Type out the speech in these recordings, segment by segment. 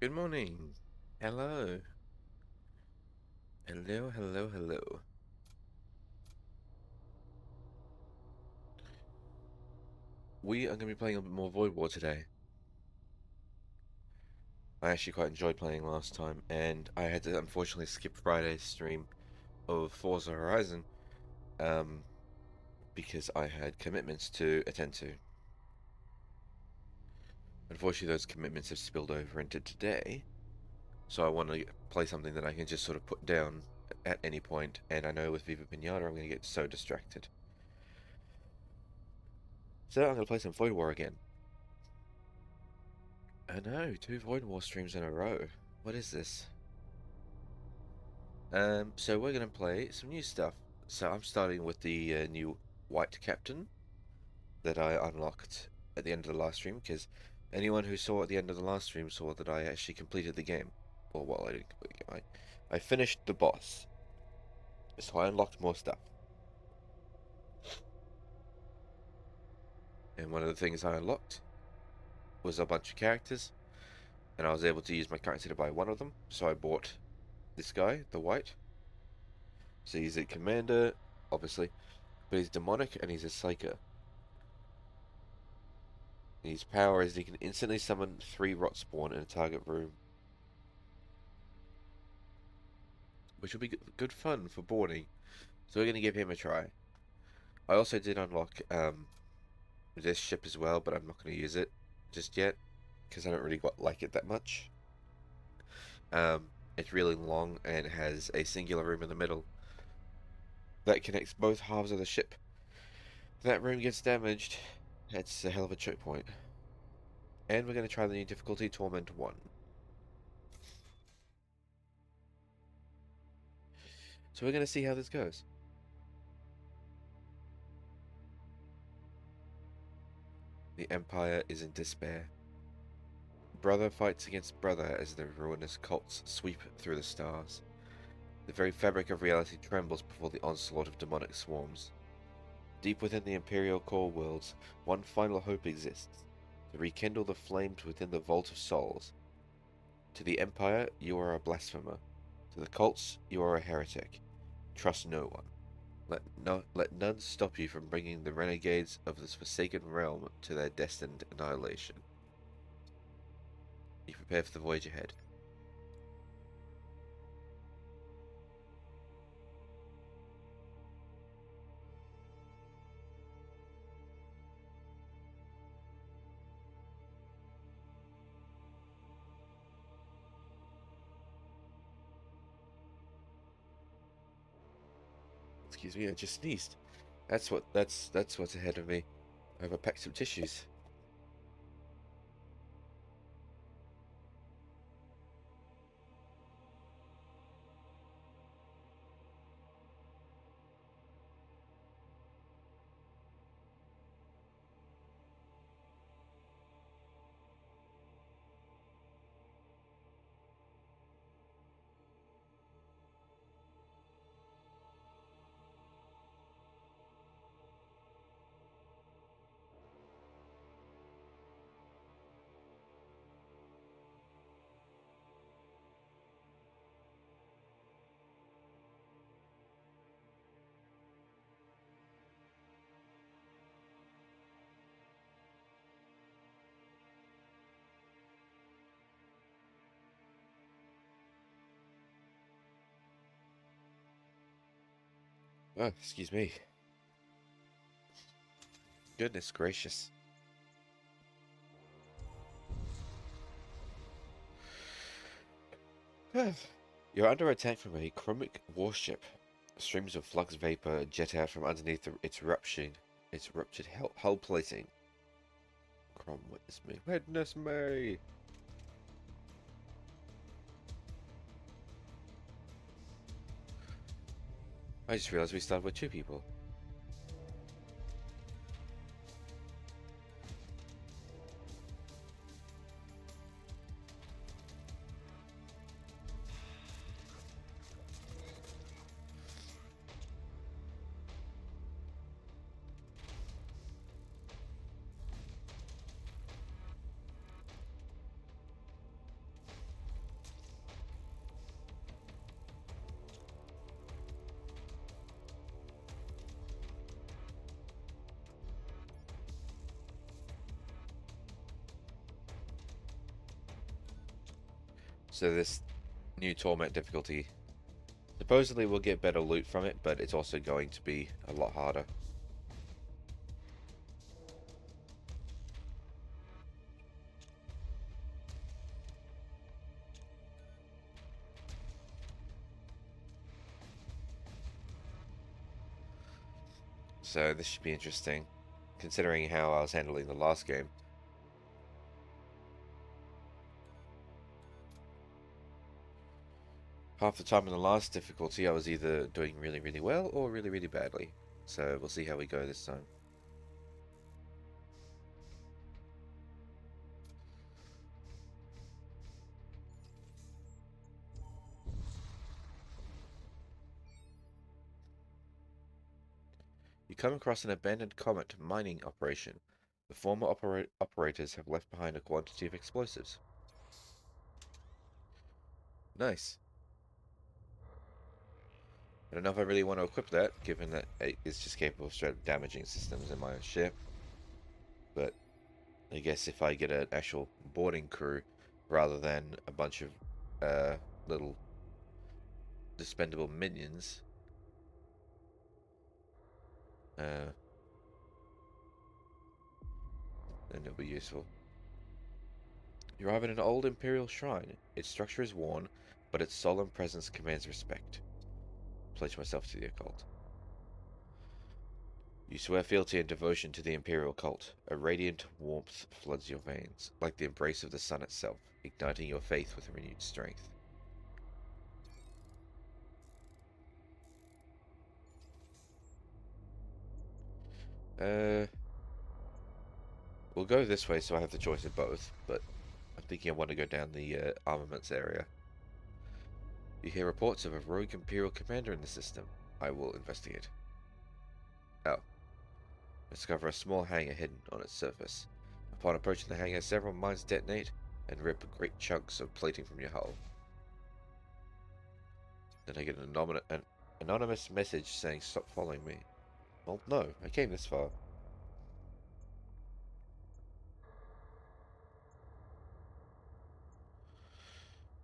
Good morning. Hello. Hello, hello, hello. We are going to be playing a bit more Void War today. I actually quite enjoyed playing last time, and I had to unfortunately skip Friday's stream of Forza Horizon, um, because I had commitments to attend to. Unfortunately, those commitments have spilled over into today, so I want to play something that I can just sort of put down at any point, and I know with Viva Pinata I'm going to get so distracted. So I'm going to play some Void War again. I know, 2 Void War streams in a row. What is this? So we're gonna play some new stuff. So I'm starting with the new White Captain that I unlocked at the end of the last stream, because anyone who saw at the end of the last stream saw that I actually completed the game. Or, well, I didn't complete the game. I finished the boss, so I unlocked more stuff. And one of the things I unlocked was a bunch of characters, and I was able to use my currency to buy one of them. So I bought this guy, the White. So he's a commander, obviously, but he's demonic and he's a psyker. His power is he can instantly summon 3 rot spawn in a target room, which will be good fun for boarding. So we're going to give him a try. I also did unlock this ship as well, but I'm not going to use it just yet because I don't really like it that much. It's really long and has a singular room in the middle that connects both halves of the ship. If that room gets damaged, it's a hell of a choke point. And we're going to try the new difficulty, Torment 1. So we're going to see how this goes. The Empire is in despair. Brother fights against brother as the ruinous cults sweep through the stars. The very fabric of reality trembles before the onslaught of demonic swarms. Deep within the Imperial core worlds, one final hope exists: to rekindle the flames within the Vault of Souls. To the Empire, you are a blasphemer. To the cults, you are a heretic. Trust no one. Let none stop you from bringing the renegades of this forsaken realm to their destined annihilation. You prepare for the voyage ahead. Excuse me, I just sneezed. That's what's ahead of me. I have a pack some tissues. Oh, excuse me. Goodness gracious. You're under attack from a chromic warship. Streams of flux vapor jet out from underneath its ruptured hull plating. Crom, witness me. Witness me! I just realized we started with 2 people. So this new Torment difficulty, supposedly we'll get better loot from it, but it's also going to be a lot harder. So this should be interesting, considering how I was handling the last game. Half the time in the last difficulty, I was either doing really, really well or really, really badly. So we'll see how we go this time. You come across an abandoned Comet mining operation. The former operators have left behind a quantity of explosives. Nice. I don't know if I really want to equip that, given that it's just capable of straight up damaging systems in my own ship. But I guess if I get an actual boarding crew rather than a bunch of little dispendable minions, then it'll be useful. You arrive at an old Imperial shrine. Its structure is worn, but its solemn presence commands respect. Pledge myself to the occult. You swear fealty and devotion to the Imperial cult. A radiant warmth floods your veins, like the embrace of the sun itself, igniting your faith with renewed strength. Uh, we'll go this way so I have the choice of both, but I'm thinking I want to go down the armaments area. You hear reports of a rogue Imperial commander in the system. I will investigate. Oh. Discover a small hangar hidden on its surface. Upon approaching the hangar, several mines detonate and rip great chunks of plating from your hull. Then I get an anonymous message saying stop following me. Well, no, I came this far.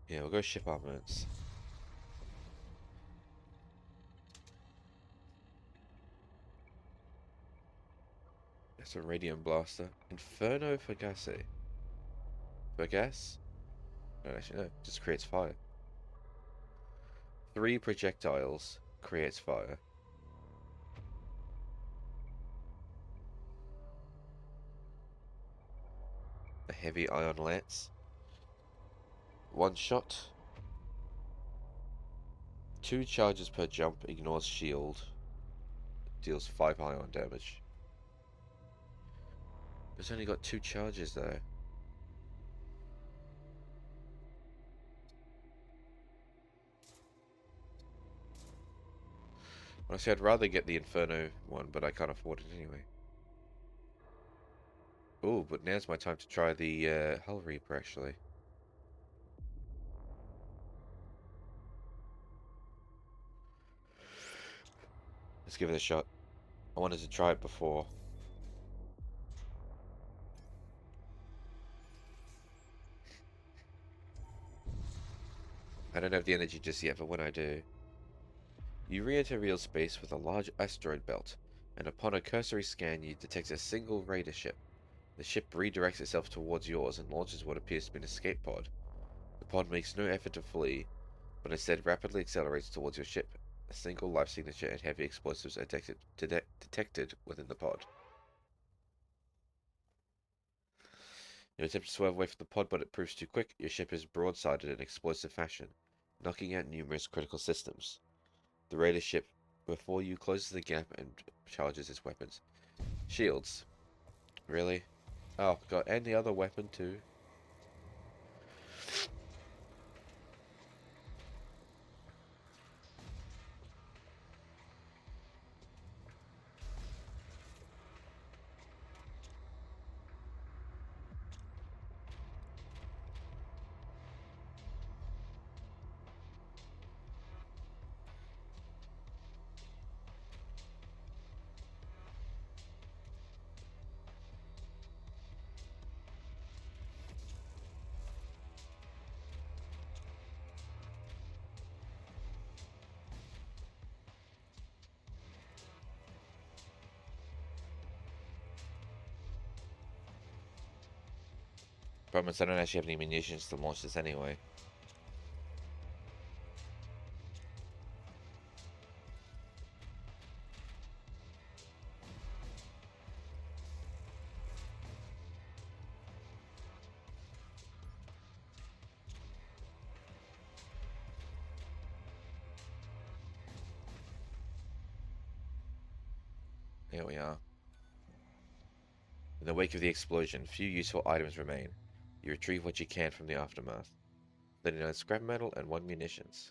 Yeah, we'll go ship armaments. That's a radium blaster. Inferno Fugasse. Fugasse? No, actually, no. Just creates fire. 3 projectiles creates fire. A heavy ion lance. 1 shot. 2 charges per jump. Ignores shield. Deals 5 ion damage. It's only got 2 charges though. Honestly, I'd rather get the Inferno one, but I can't afford it anyway. Oh, but now's my time to try the Hull Reaper, actually. Let's give it a shot. I wanted to try it before. I don't have the energy just yet, but when I do... You re-enter real space with a large asteroid belt, and upon a cursory scan you detect a single raider ship. The ship redirects itself towards yours and launches what appears to be an escape pod. The pod makes no effort to flee, but instead rapidly accelerates towards your ship. A single life signature and heavy explosives are detected within the pod. You attempt to swerve away from the pod, but it proves too quick. Your ship is broadsided in explosive fashion, knocking out numerous critical systems. The raider ship before you closes the gap and charges its weapons. Shields. Really? Oh, God, and the other weapon too. Problem is, I don't actually have any munitions to launch this anyway. Here we are. In the wake of the explosion, few useful items remain. You retrieve what you can from the aftermath. 39 scrap metal and 1 munitions.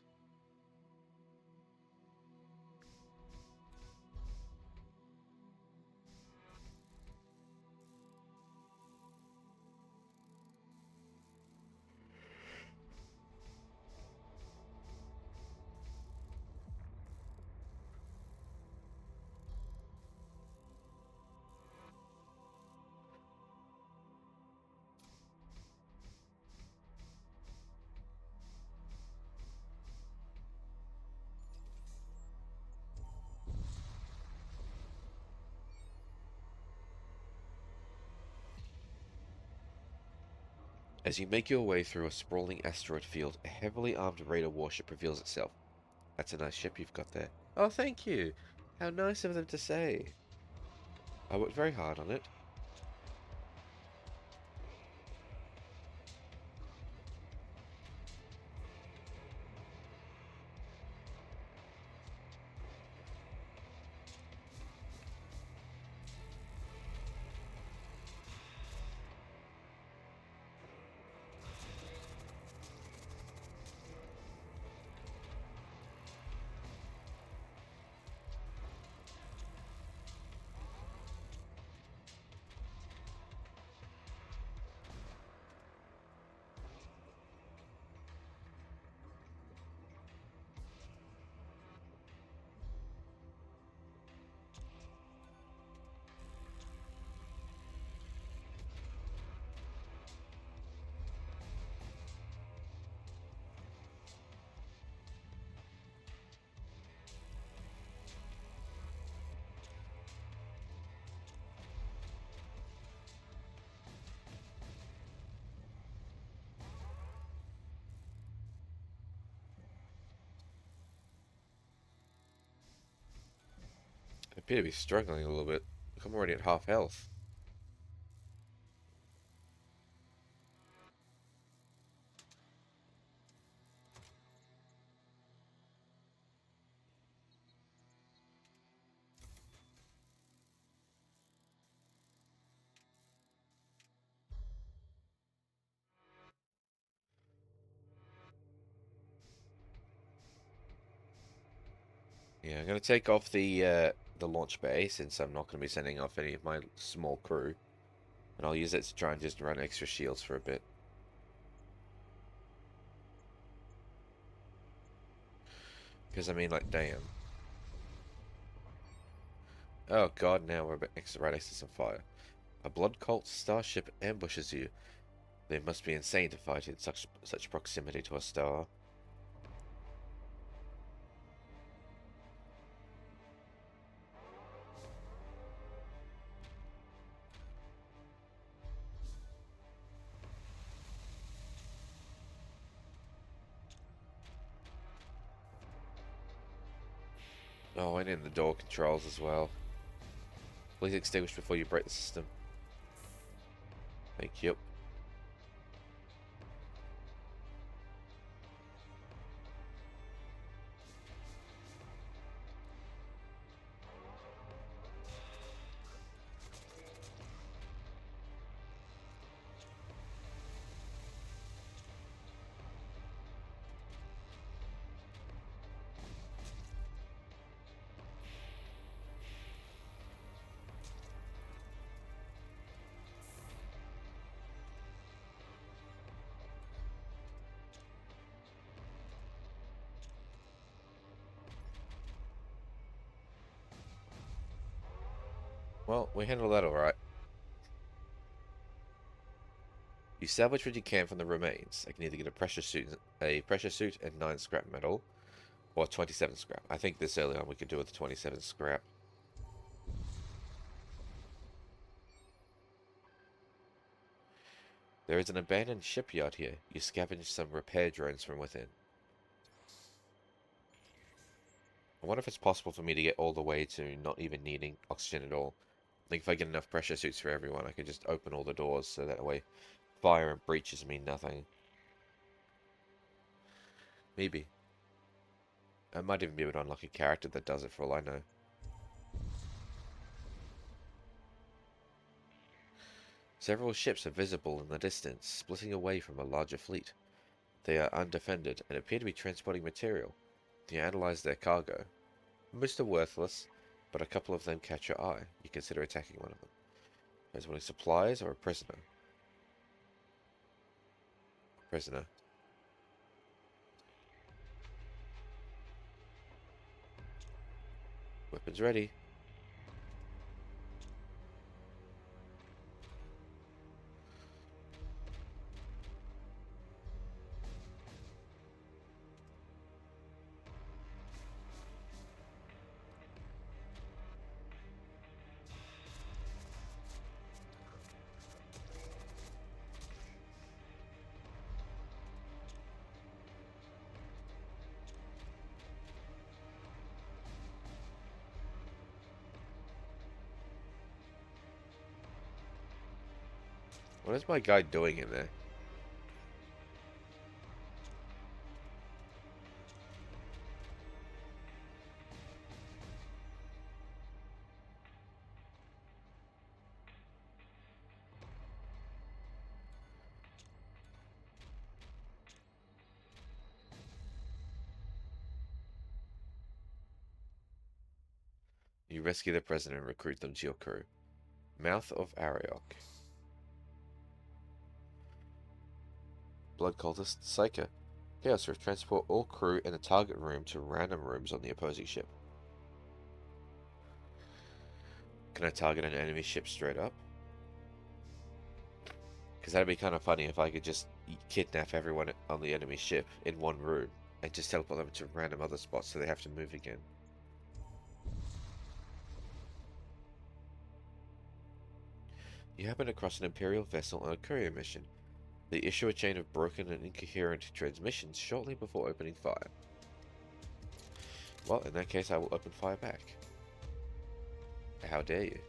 As you make your way through a sprawling asteroid field, a heavily armed raider warship reveals itself. That's a nice ship you've got there. Oh, thank you. How nice of them to say. I worked very hard on it. I appear to be struggling a little bit. Look, I'm already at half health. Yeah, I'm going to take off the launch bay since I'm not going to be sending off any of my small crew. And I'll use it to try and just run extra shields for a bit. Because, I mean, like, damn. Oh god, now we're right next to some fire. A blood cult starship ambushes you. They must be insane to fight in such proximity to a star. Oh, and in the door controls as well. Please extinguish before you break the system. Thank you. Well, we handled that alright. You salvage what you can from the remains. I can either get a pressure suit and 9 scrap metal, or 27 scrap. I think this early on we could do with the 27 scrap. There is an abandoned shipyard here. You scavenge some repair drones from within. I wonder if it's possible for me to get all the way to not even needing oxygen at all. Like if I get enough pressure suits for everyone, I could just open all the doors so that way fire and breaches mean nothing. Maybe. I might even be able to unlock a character that does it for all I know. Several ships are visible in the distance, splitting away from a larger fleet. They are undefended and appear to be transporting material. You analyze their cargo. Most are worthless, but a couple of them catch your eye. You consider attacking one of them. Transporting supplies or a prisoner? Prisoner. Weapons ready. What is my guy doing in there? You rescue the prisoner and recruit them to your crew. Mouth of Ariok. Blood cultist Psyker. Chaos Rift. Transport all crew in the target room to random rooms on the opposing ship. Can I target an enemy ship straight up? Because that'd be kind of funny if I could just kidnap everyone on the enemy ship in one room and just teleport them to random other spots so they have to move again. You happen across an Imperial vessel on a courier mission. They issue a chain of broken and incoherent transmissions shortly before opening fire. Well, in that case, I will open fire back. How dare you?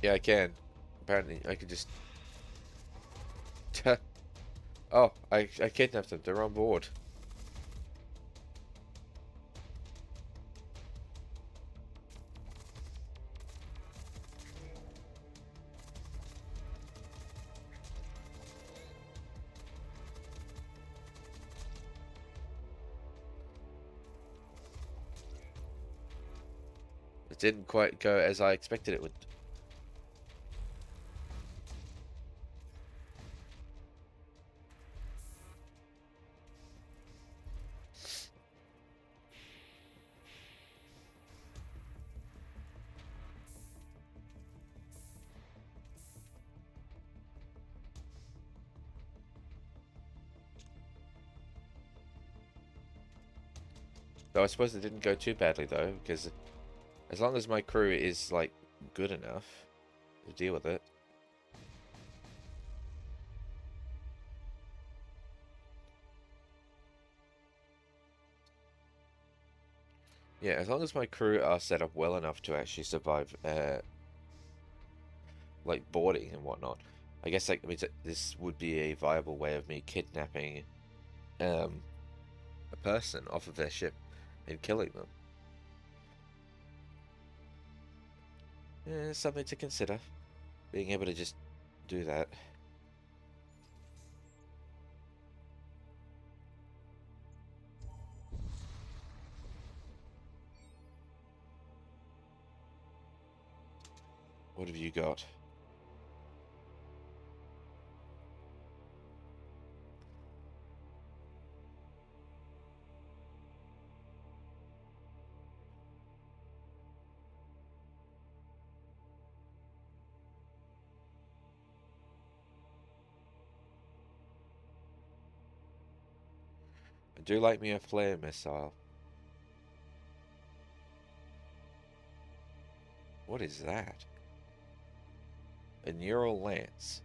Yeah, I can. Apparently, I can just... Oh, I kidnapped them. They're on board. It didn't quite go as I expected it would. Though I suppose it didn't go too badly, though, because as long as my crew is, like, good enough to deal with it. Yeah, as long as my crew are set up well enough to actually survive, like, boarding and whatnot. I guess that means that this would be a viable way of me kidnapping, a person off of their ship and killing them. Something to consider. Being able to just do that. What have you got? I do like me a flare missile. What is that? A neural lance.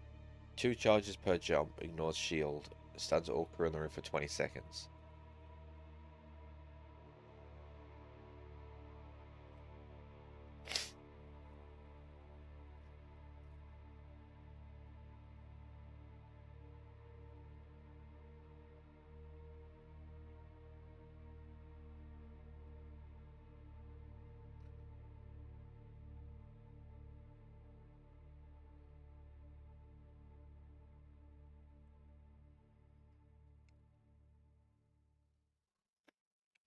2 charges per jump, ignores shield, stuns all crew on the roof for 20 seconds.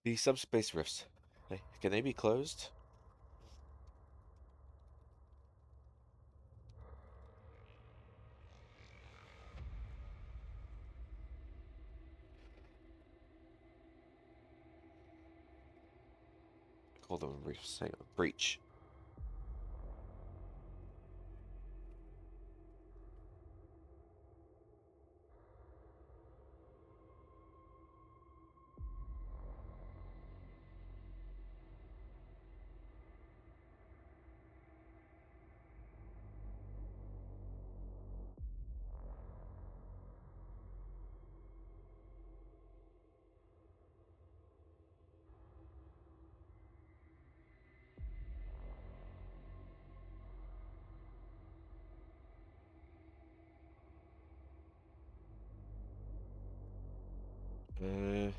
The subspace rifts. Can they be closed? Call them rifts. Breach. Uh,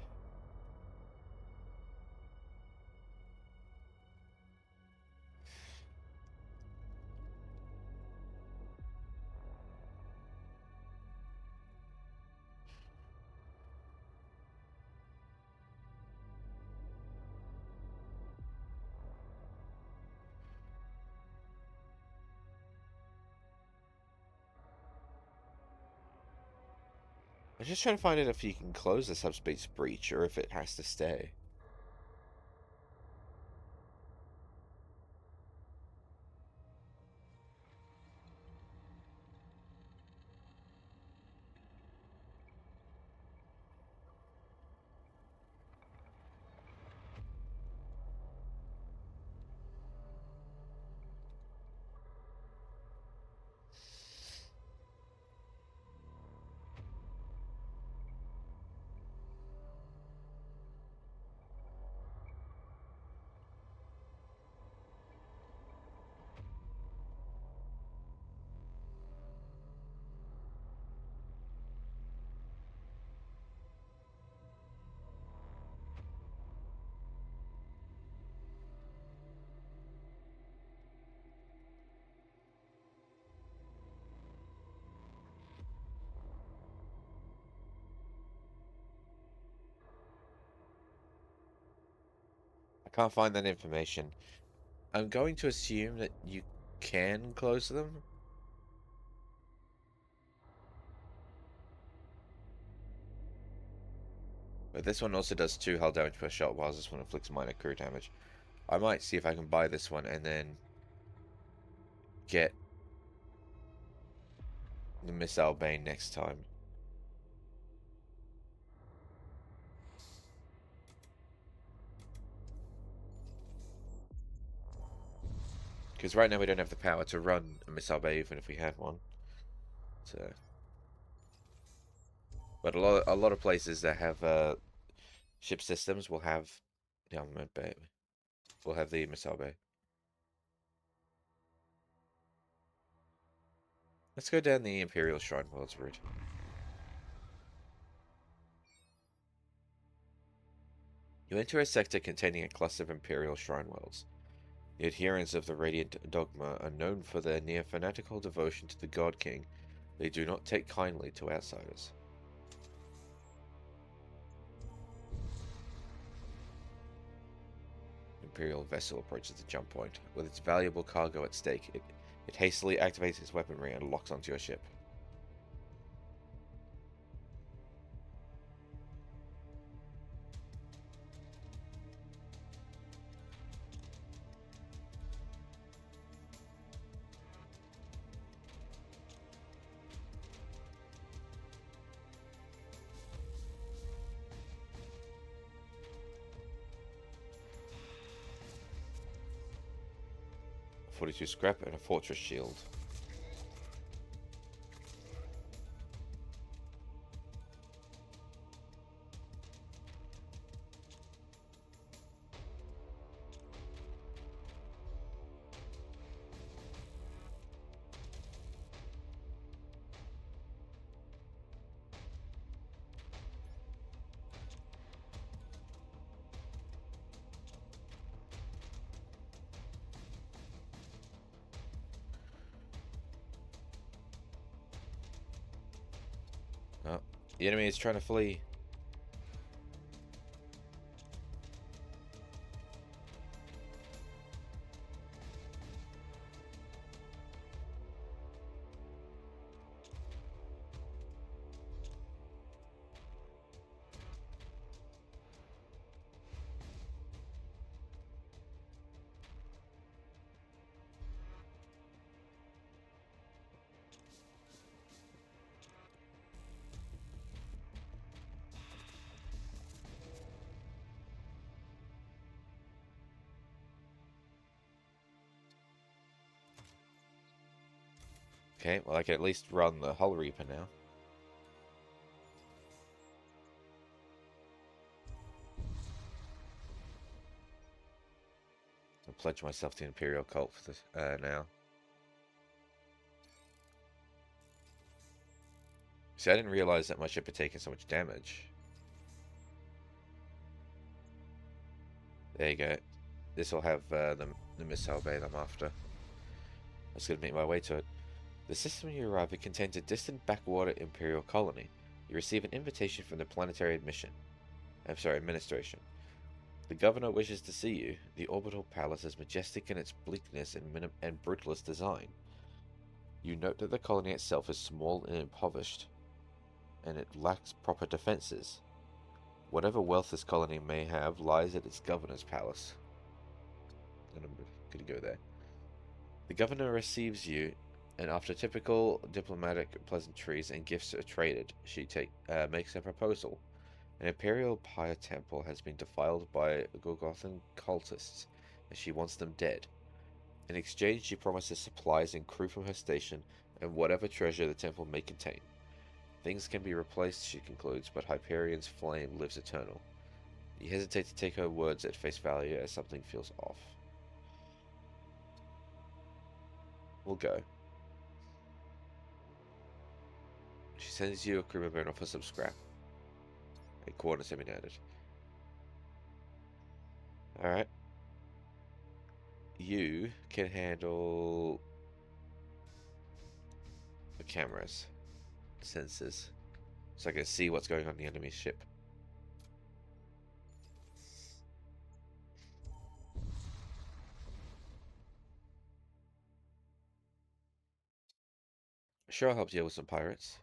I'm just trying to find out if you can close the subspace breach or if it has to stay. I can't find that information. I'm going to assume that you can close them. But this one also does 2 hull damage per shot, while this one inflicts minor crew damage. I might see if I can buy this one and then get the Missile Bane next time. Because right now we don't have the power to run a Missile Bay even if we had one. So, but a lot of places that have ship systems will have the armament bay. Will have the Missile Bay. Let's go down the Imperial Shrine Worlds route. You enter a sector containing a cluster of Imperial Shrine Worlds. The adherents of the Radiant Dogma are known for their near-fanatical devotion to the God King. They do not take kindly to outsiders. Imperial vessel approaches the jump point. With its valuable cargo at stake, it hastily activates its weaponry and locks onto your ship. 42 scrap, and a fortress shield. Oh, the enemy is trying to flee. Okay, well I can at least run the Hull Reaper now. I'll pledge myself to Imperial Cult for this now. See, I didn't realize that my ship had taken so much damage. There you go. This will have the missile bay I'm after. I was going to make my way to it. The system you arrive at contains a distant backwater Imperial colony. You receive an invitation from the Planetary Administration. The Governor wishes to see you. The orbital palace is majestic in its bleakness and brutalist design. You note that the colony itself is small and impoverished, and it lacks proper defenses. Whatever wealth this colony may have lies at its governor's palace. And I'm going to go there. The governor receives you, and after typical diplomatic pleasantries and gifts are traded, she makes a proposal. An Imperial Pyre temple has been defiled by Golgothan cultists, and she wants them dead. In exchange, she promises supplies and crew from her station, and whatever treasure the temple may contain. Things can be replaced, she concludes, but Hyperion's flame lives eternal. You hesitate to take her words at face value as something feels off. We'll go. She sends you a crew member and offers some scrap. A coordinates have been added. Alright. You can handle the cameras, sensors, so I can see what's going on in the enemy ship. Sure, I'll help deal with some pirates.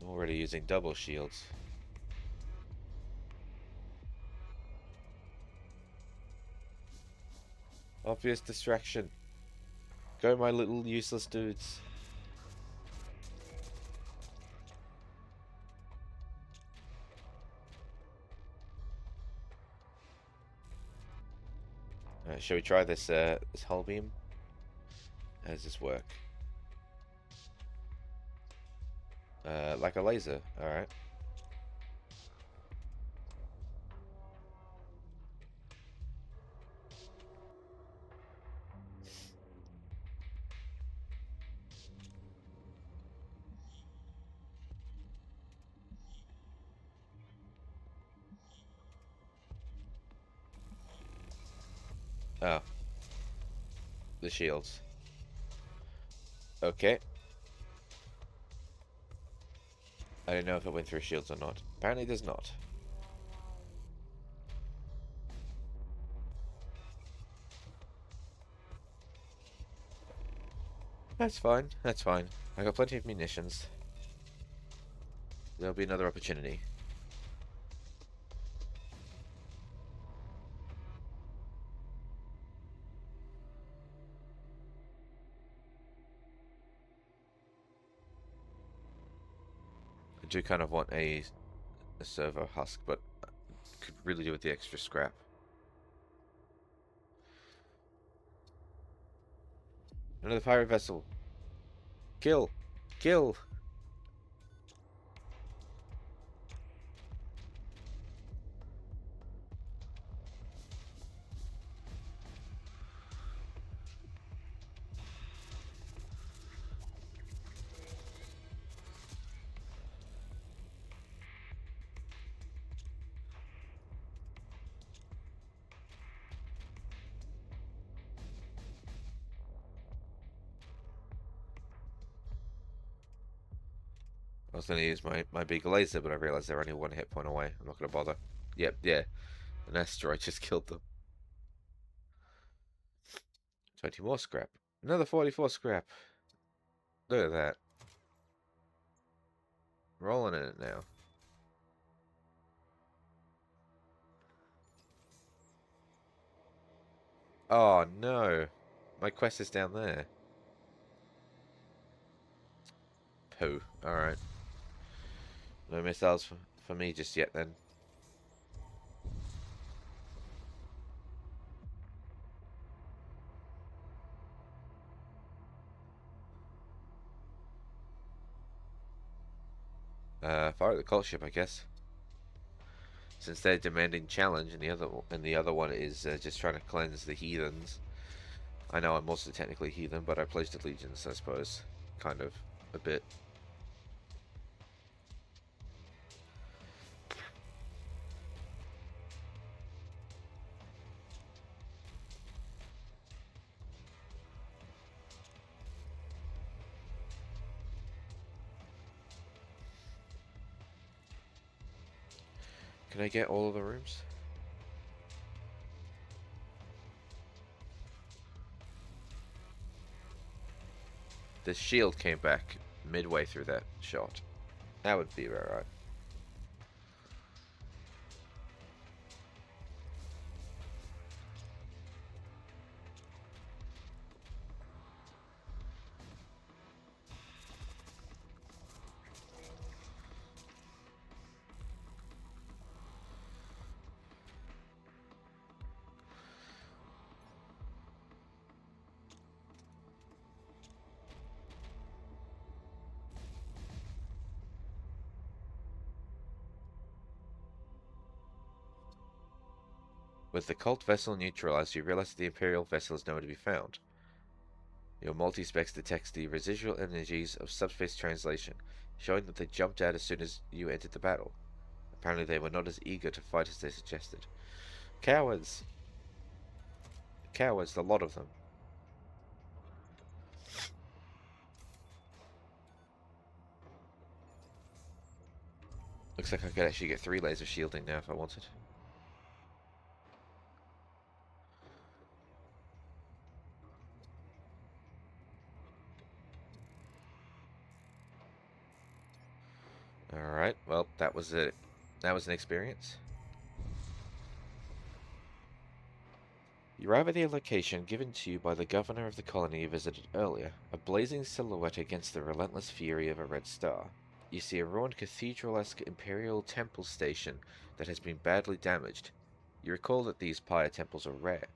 Already using double shields. Obvious distraction. Go, my little useless dudes. Alright, shall we try this hull beam? How does this work? Like a laser. Alright. Oh, the shields. Okay. I don't know if it went through shields or not. Apparently it does not. That's fine. That's fine. I got plenty of munitions. There'll be another opportunity. I do kind of want a servo husk, but could really do with the extra scrap. Another pirate vessel. Kill! Kill! I was going to use my big laser, but I realized they're only one hit point away. I'm not going to bother. Yep, yeah. An asteroid just killed them. 20 more scrap. Another 44 scrap. Look at that. Rolling in it now. Oh, no. My quest is down there. Pooh. Alright. No missiles for me just yet, then. Fire at the cult ship, I guess. Since they're demanding challenge, and the other one is just trying to cleanse the heathens. I know I'm also technically heathen, but I pledged allegiance, I suppose. Kind of. A bit. Can I get all of the rooms? The shield came back midway through that shot. That would be about right. With the cult vessel neutralized, you realize that the Imperial vessel is nowhere to be found. Your multi-specs detects the residual energies of subspace translation, showing that they jumped out as soon as you entered the battle. Apparently they were not as eager to fight as they suggested. Cowards! Cowards, the lot of them. Looks like I could actually get 3 laser shielding now if I wanted. Alright, well, that was it. That was an experience. You arrive at the location given to you by the governor of the colony you visited earlier, a blazing silhouette against the relentless fury of a red star. You see a ruined cathedral-esque imperial temple station that has been badly damaged. You recall that these pyre temples are rare,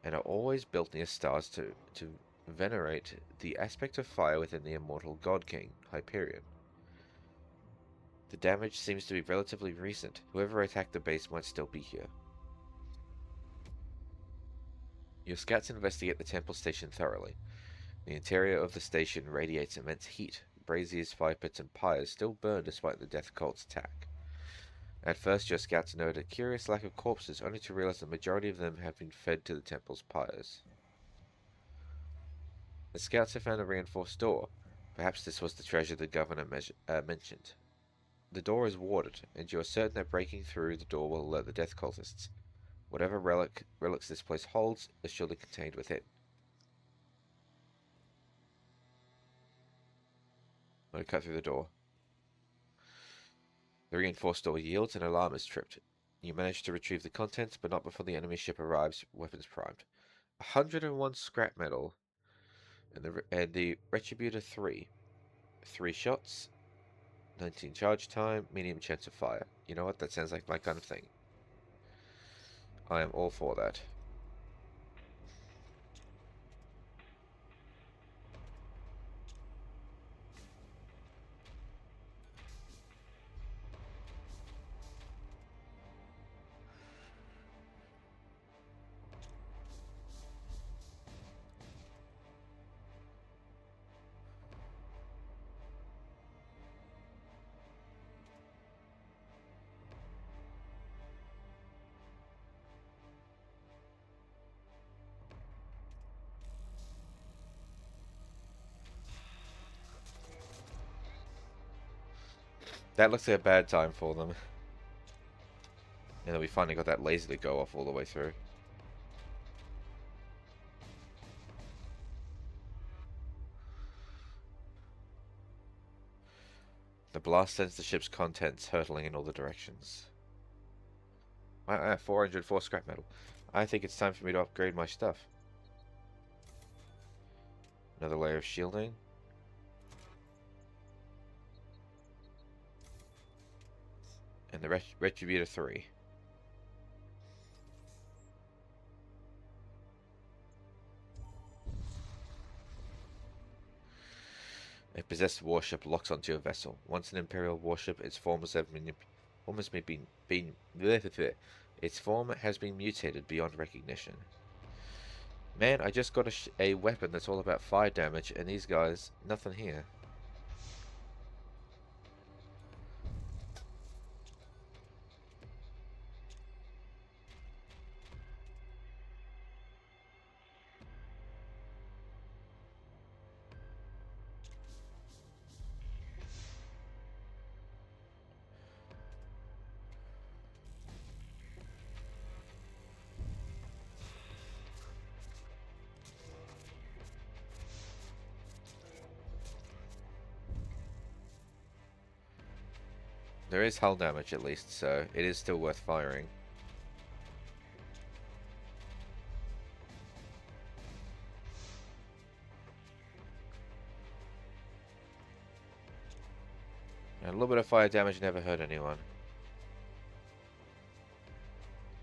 and are always built near stars to venerate the aspect of fire within the immortal god king, Hyperion. The damage seems to be relatively recent. Whoever attacked the base might still be here. Your scouts investigate the temple station thoroughly. The interior of the station radiates immense heat. Braziers, fire pits, and pyres still burn despite the Death Cult's attack. At first, your scouts noted a curious lack of corpses, only to realize the majority of them have been fed to the temple's pyres. The scouts have found a reinforced door. Perhaps this was the treasure the governor mentioned. The door is warded, and you are certain that breaking through the door will alert the death cultists. Whatever relics this place holds is surely contained within. I'm going to cut through the door. The reinforced door yields and alarm is tripped. You manage to retrieve the contents, but not before the enemy ship arrives, weapons primed. 101 scrap metal, and the Retributor 3. 3 shots, 19 charge time, medium chance of fire. You know what? That sounds like my kind of thing. I am all for that. That looks like a bad time for them. And then we finally got that laser to go off all the way through. The blast sends the ship's contents hurtling in all the directions. 404 scrap metal. I think it's time for me to upgrade my stuff. Another layer of shielding. And the Retributor 3. A possessed warship locks onto your vessel. Once an Imperial warship, its form has been mutated beyond recognition. Man, I just got a weapon that's all about fire damage, and these guys, nothing here. There is hull damage at least, so it is still worth firing. And a little bit of fire damage never hurt anyone.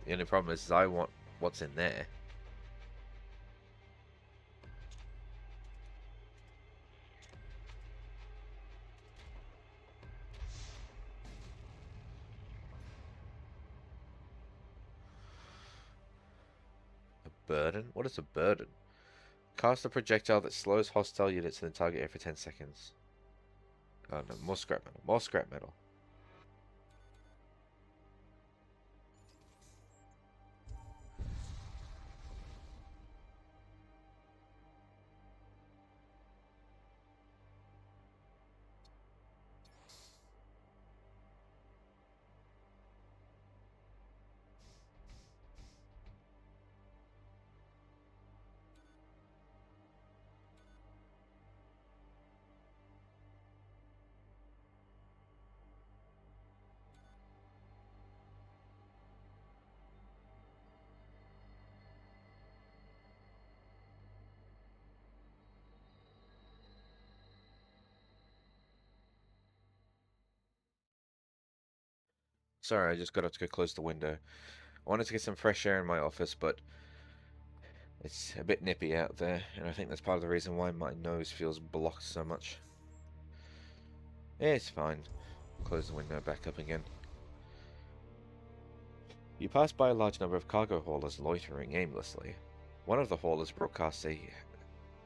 The only problem is I want what's in there. A burden? What is a burden? Cast a projectile that slows hostile units in the target area for 10 seconds. Oh no, more scrap metal. More scrap metal. Sorry, I just got up to go close the window. I wanted to get some fresh air in my office, but it's a bit nippy out there, and I think that's part of the reason why my nose feels blocked so much. Yeah, it's fine. Close the window back up again. You pass by a large number of cargo haulers loitering aimlessly. One of the haulers broadcasts a...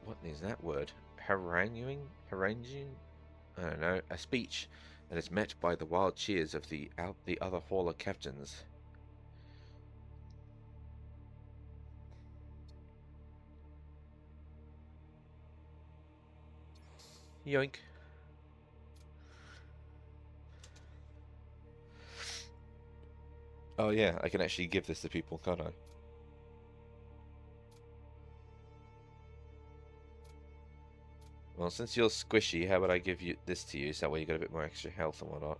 what is that word? Haranguing? I don't know. A speech and is met by the wild cheers of the other hauler captains. Yoink. Oh yeah, I can actually give this to people, can't I? Well, since you're squishy, how about I give you this to you, so that way you got a bit more extra health and whatnot.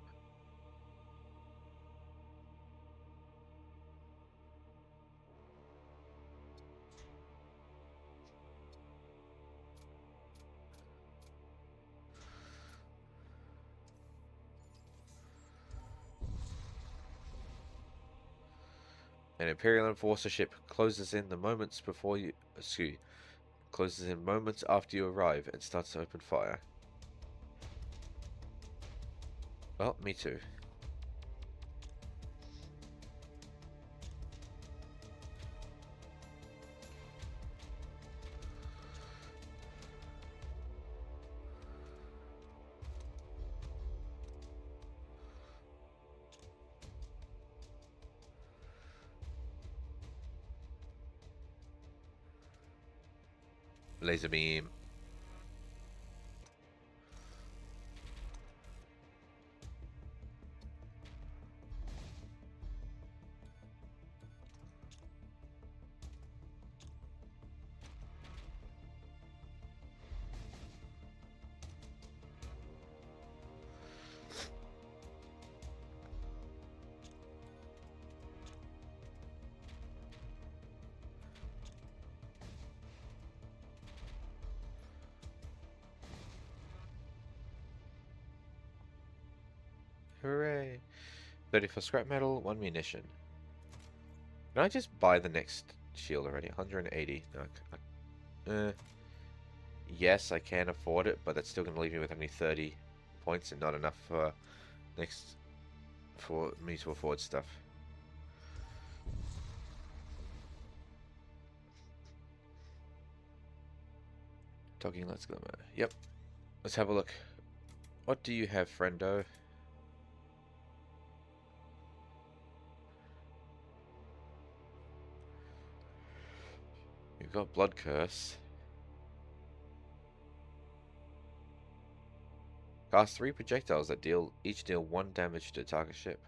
An Imperial Enforcer ship closes in moments after you arrive and starts to open fire. Well, me too. Laser beam. Hooray! 30 for scrap metal, 1 munition. Can I just buy the next shield already? 180. No, yes, I can afford it, but that's still going to leave me with only 30 points and not enough for me to afford stuff. Talking Let's Glimmer. Yep. Let's have a look. What do you have, friendo? You've got Blood Curse. Cast 3 projectiles that each deal 1 damage to target ship.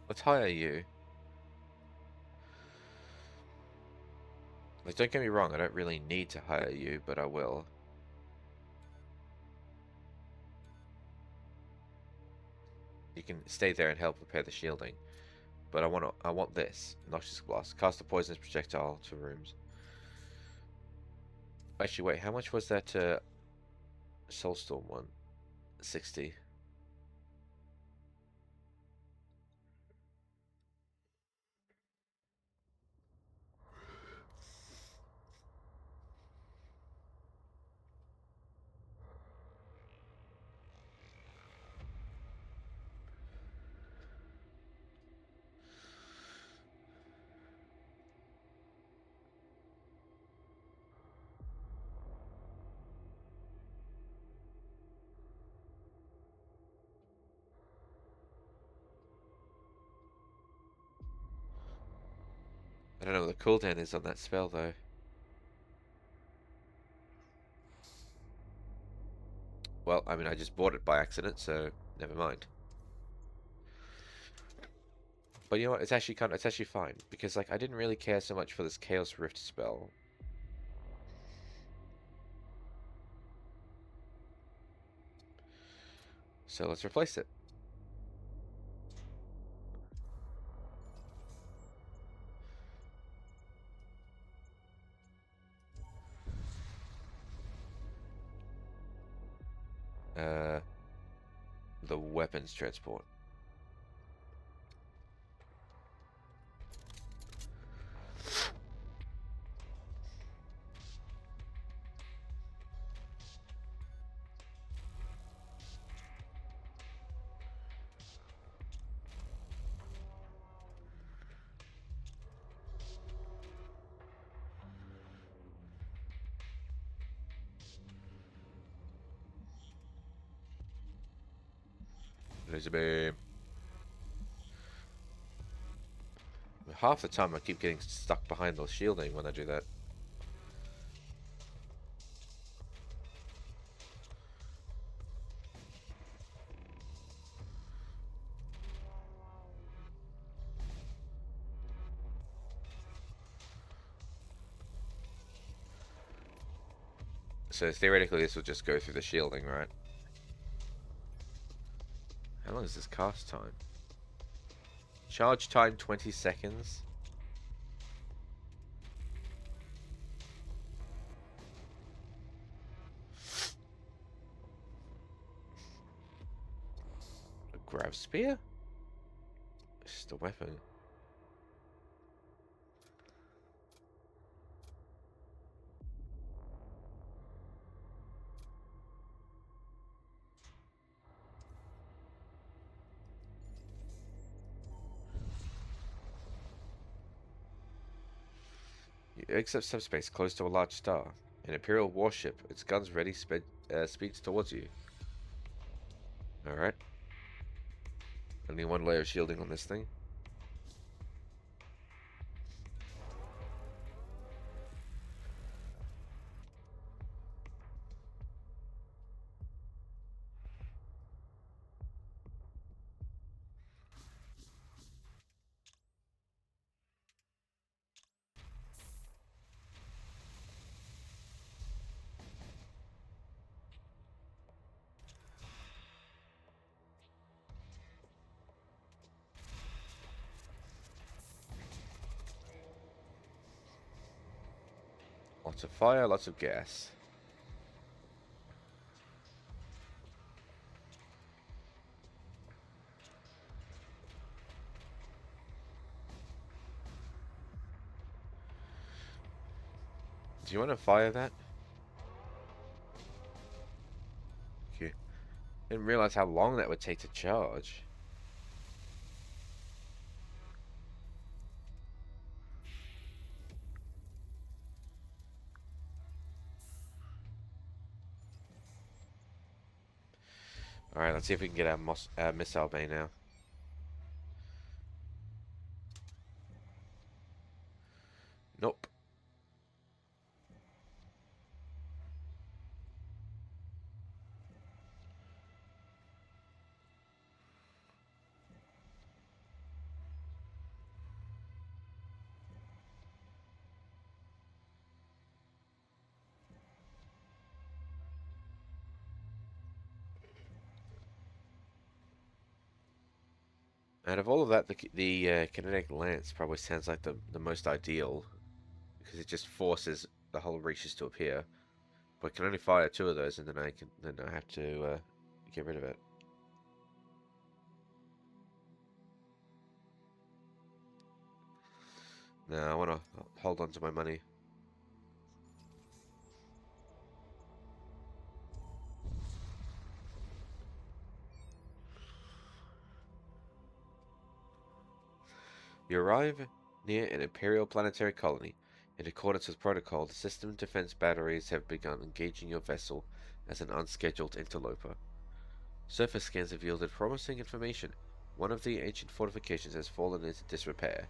Let's hire you. Like, don't get me wrong, I don't really need to hire you, but I will. You can stay there and help repair the shielding. But I want this. Noxious Blast. Cast a poisonous projectile to rooms. Actually, wait, how much was that Soulstorm one? 60. I don't know what the cooldown is on that spell, though. Well, I mean, I just bought it by accident, so never mind. But you know what? It's actually fine because like I didn't really care so much for this Chaos Rift spell. So let's replace it. The weapons transport. Laser beam. Half the time I keep getting stuck behind the shielding when I do that. So theoretically this will just go through the shielding, right? How long is this cast time? Charge time 20 seconds. A grav spear? It's just a weapon. You exit subspace close to a large star. An Imperial warship, its guns ready, speeds towards you. Alright. Only one layer of shielding on this thing. Lots of fire, lots of gas. Do you want to fire that? Okay. Didn't realize how long that would take to charge. Alright, let's see if we can get our missile bay now. Nope. Out of all of that, the kinetic lance probably sounds like the most ideal, because it just forces the whole reaches to appear. But I can only fire two of those, and then I have to get rid of it. No, I want to hold on to my money. You arrive near an Imperial planetary colony. In accordance with protocol, the system defense batteries have begun engaging your vessel as an unscheduled interloper. Surface scans have yielded promising information. One of the ancient fortifications has fallen into disrepair.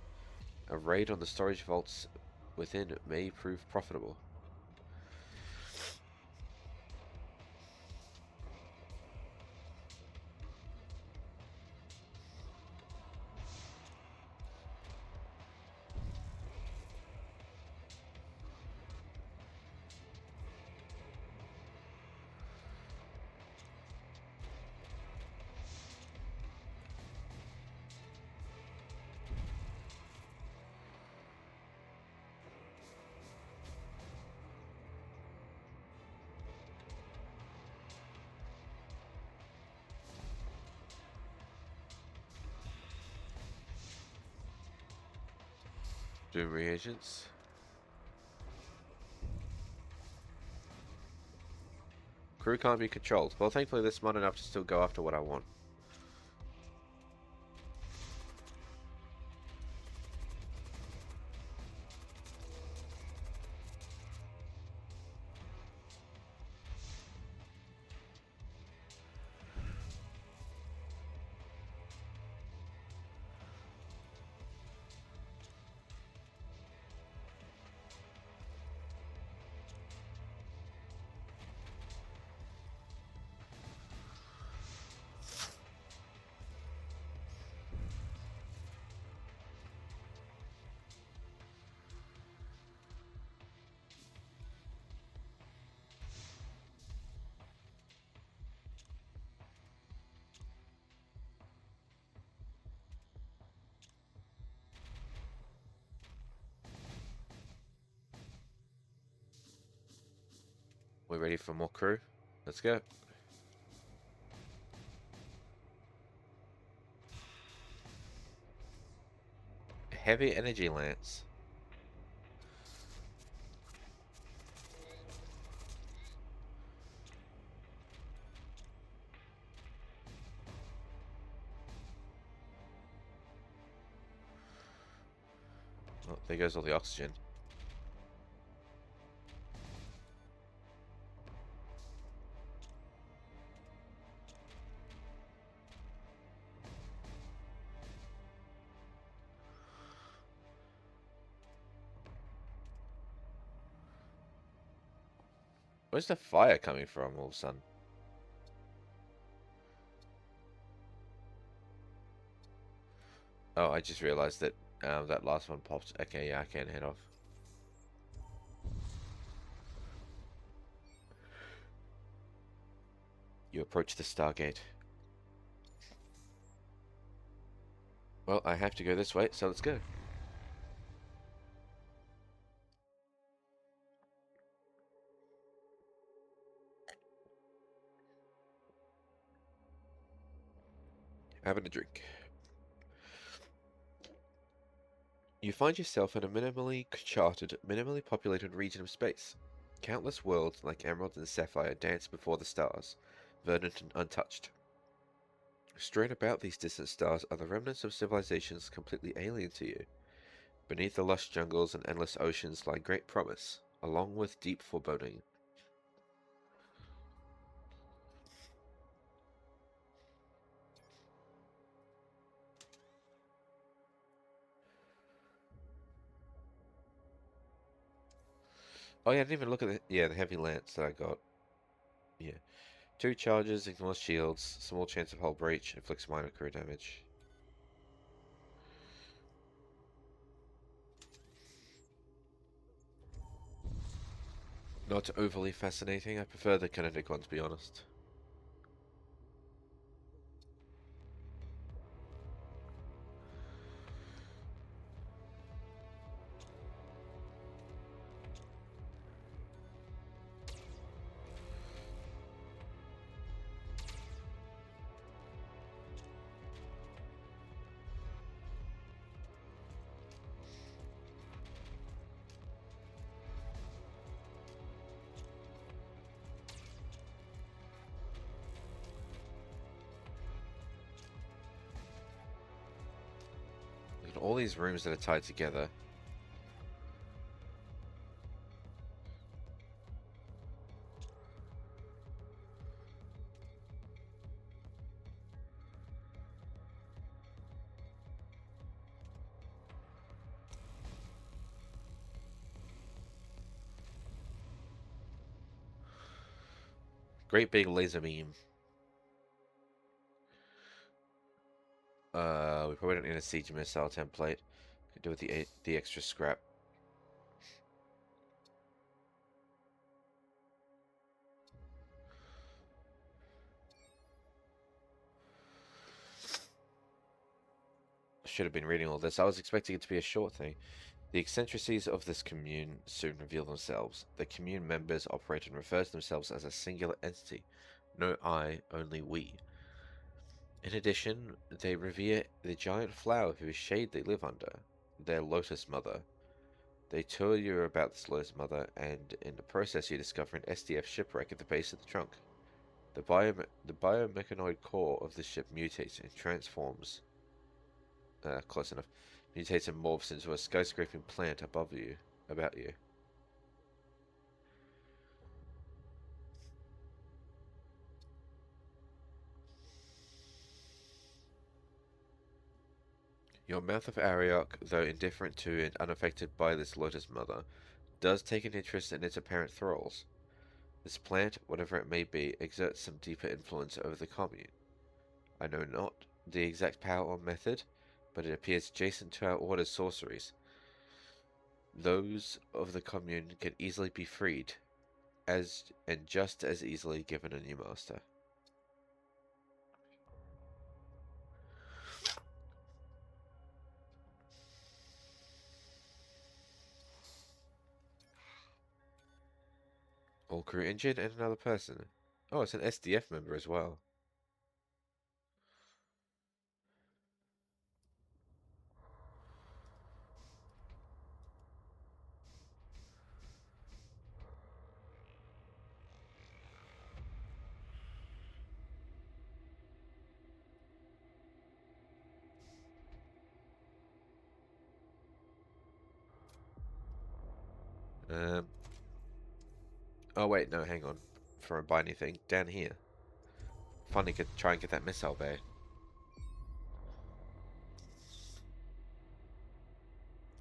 A raid on the storage vaults within may prove profitable. Doom reagents. Crew can't be controlled. Well, thankfully they're smart enough to still go after what I want. we're ready for more crew. Let's go. Heavy energy lance. Oh, there goes all the oxygen. Where's the fire coming from all of a sudden? Oh, I just realized that that last one popped. Okay, yeah, I can head off. You approach the Stargate. Well, I have to go this way, so let's go. Having a drink. You find yourself in a minimally charted, minimally populated region of space. Countless worlds like Emerald and Sapphire dance before the stars, verdant and untouched. Strewn about these distant stars are the remnants of civilizations completely alien to you. Beneath the lush jungles and endless oceans lie great promise, along with deep foreboding. Oh yeah, I didn't even look at the heavy lance that I got. Yeah. 2 charges, ignores shields, small chance of hull breach, inflicts minor crew damage. Not overly fascinating, I prefer the kinetic one to be honest. Look at all these rooms that are tied together. Great big laser beam. We probably don't need a siege missile template. Could do with the extra scrap. Should have been reading all this. I was expecting it to be a short thing. The eccentricities of this commune soon reveal themselves. The commune members operate and refer to themselves as a singular entity. No I, only we. In addition, they revere the giant flower whose shade they live under, their Lotus Mother. They tour you about this Lotus Mother, and in the process you discover an SDF shipwreck at the base of the trunk. The biomechanoid core of the ship mutates and transforms. Close enough. Mutates and morphs into a skyscraping plant above you, about you. Your Mouth of Arioch, though indifferent to and unaffected by this Lotus Mother, does take an interest in its apparent thralls. This plant, whatever it may be, exerts some deeper influence over the commune. I know not the exact power or method, but it appears adjacent to our order's sorceries. Those of the commune can easily be freed, and just as easily given a new master. All crew injured and another person. Oh, it's an SDF member as well. Um. Oh wait, no, hang on. Before I buy anything, down here. Finally, could try and get that missile bay.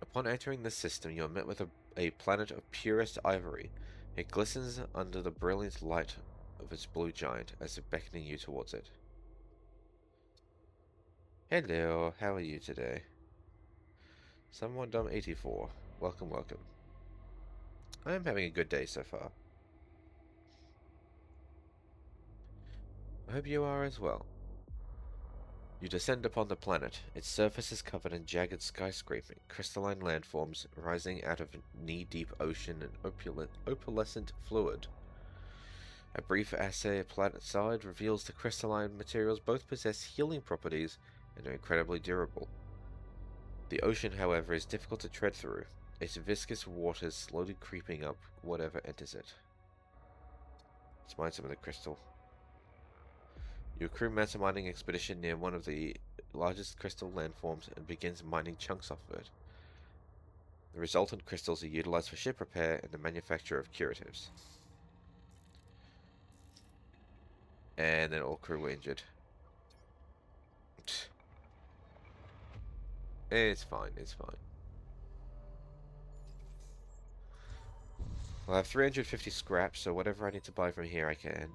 Upon entering the system, you are met with a planet of purest ivory. It glistens under the brilliant light of its blue giant as if beckoning you towards it. Hello, how are you today? Someone Dumb 84. Welcome, welcome. I am having a good day so far. I hope you are as well. You descend upon the planet. Its surface is covered in jagged skyscraping, crystalline landforms rising out of knee-deep ocean and opalescent fluid. A brief assay planet-side reveals the crystalline materials both possess healing properties and are incredibly durable. The ocean, however, is difficult to tread through, its viscous waters slowly creeping up whatever enters it. Let's mine some of the crystal. You accrue matter mining expedition near one of the largest crystal landforms and begins mining chunks off of it. The resultant crystals are utilized for ship repair and the manufacture of curatives. And then all crew were injured. It's fine, it's fine. I'll have 350 scraps, so whatever I need to buy from here I can.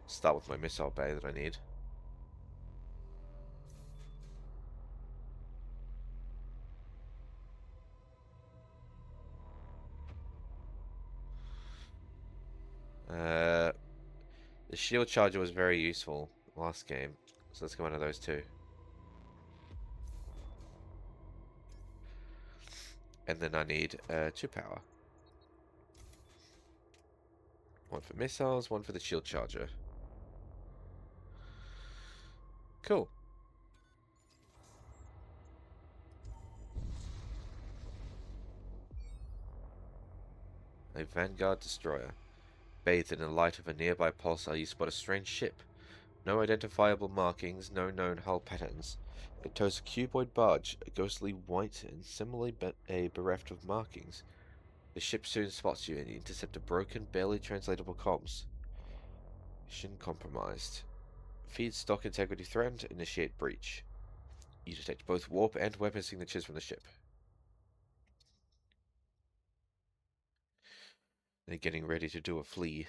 Start with my missile bay that I need. The shield charger was very useful last game, so let's go one of those too. And then I need 2 power. One for missiles, one for the shield charger. Cool. A Vanguard destroyer. Bathed in the light of a nearby pulsar, you spot a strange ship. No identifiable markings, no known hull patterns. It tows a cuboid barge, ghostly white and similarly bereft of markings. The ship soon spots you and you intercept a broken, barely translatable comms. Mission compromised. Feed stock integrity threatened. Initiate breach. You detect both warp and weapon signatures from the ship. They're getting ready to do a flee.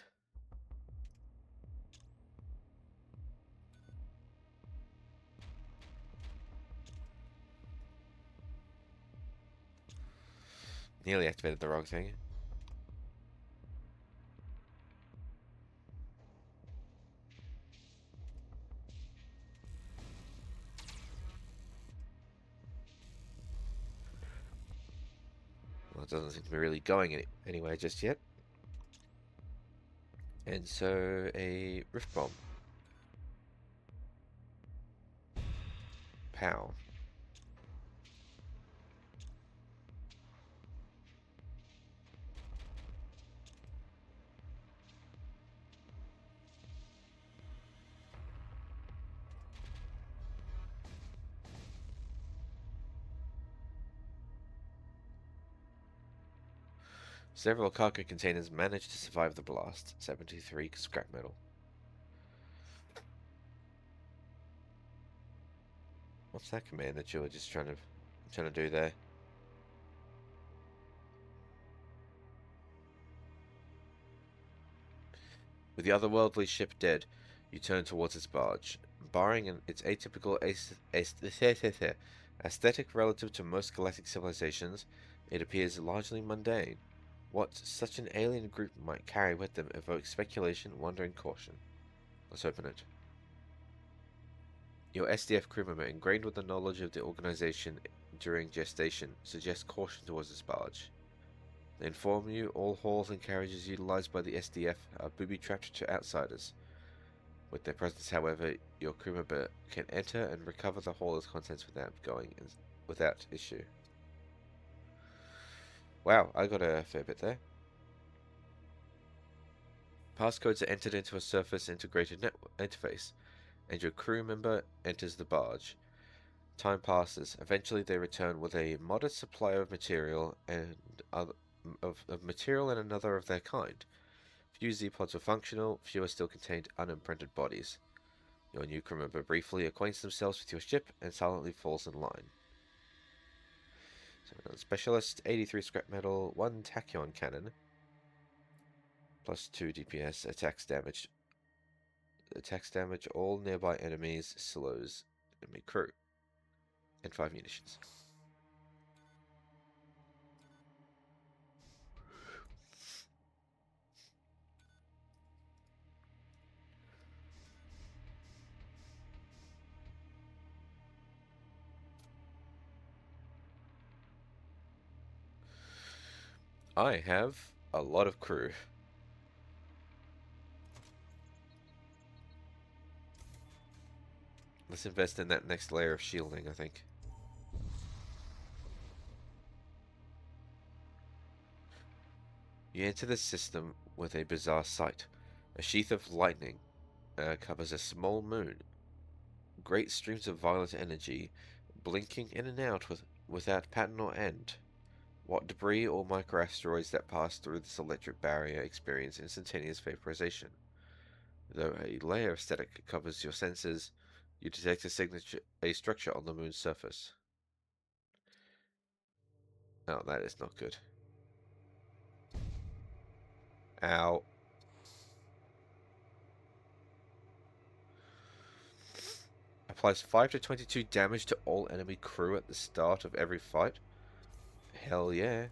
Nearly activated the wrong thing. Well, it doesn't seem to be really going anywhere just yet. And so, a Rift Bomb. Pow. Several cargo containers managed to survive the blast. 73 scrap metal. What's that command that you were just trying to do there? With the otherworldly ship dead, you turn towards its barge. Barring its atypical aesthetic relative to most galactic civilizations, it appears largely mundane. What such an alien group might carry with them evokes speculation, wonder, and caution. Let's open it. Your SDF crew member, ingrained with the knowledge of the organization during gestation, suggests caution towards this barge. They inform you all halls and carriages utilized by the SDF are booby-trapped to outsiders. With their presence, however, your crew member can enter and recover the hauler's contents without issue. Wow, I got a fair bit there. Passcodes are entered into a surface integrated interface, and your crew member enters the barge. Time passes. Eventually, they return with a modest supply of material and another of their kind. Few Z-pods were functional, fewer still contained unimprinted bodies. Your new crew member briefly acquaints themselves with your ship and silently falls in line. So another specialist, 83 scrap metal, 1 tachyon cannon, plus 2 DPS, attacks damage. Attacks damage all nearby enemies, slows enemy crew, and 5 munitions. I have a lot of crew. Let's invest in that next layer of shielding, I think. You enter the system with a bizarre sight. A sheath of lightning covers a small moon. Great streams of violet energy blinking in and out without pattern or end. What debris or microasteroids that pass through this electric barrier experience instantaneous vaporization. Though a layer of static covers your senses, you detect a structure on the moon's surface. Oh, that is not good. Ow. Applies 5 to 22 damage to all enemy crew at the start of every fight. Hell yeah.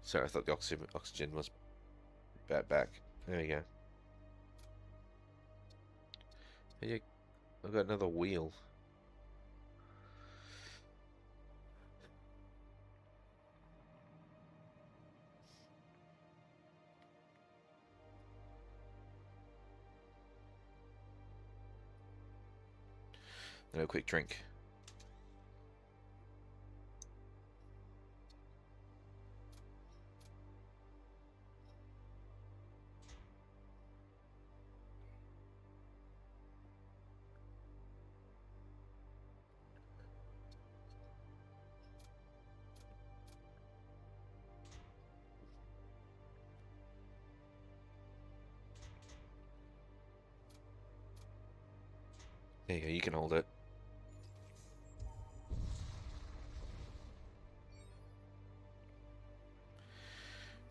Sorry, I thought the oxygen was back. There we go. Hey, I've got another wheel. And a quick drink. There you go, you can hold it.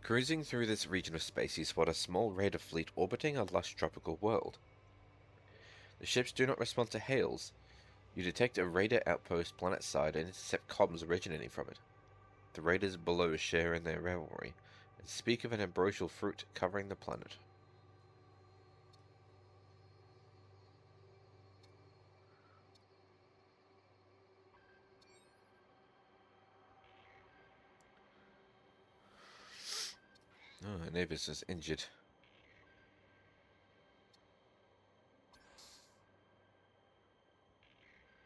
Cruising through this region of space, you spot a small raider fleet orbiting a lush tropical world. The ships do not respond to hails. You detect a raider outpost planet-side and intercept comms originating from it. The raiders below share in their revelry, and speak of an ambrosial fruit covering the planet. Oh, Navis is injured.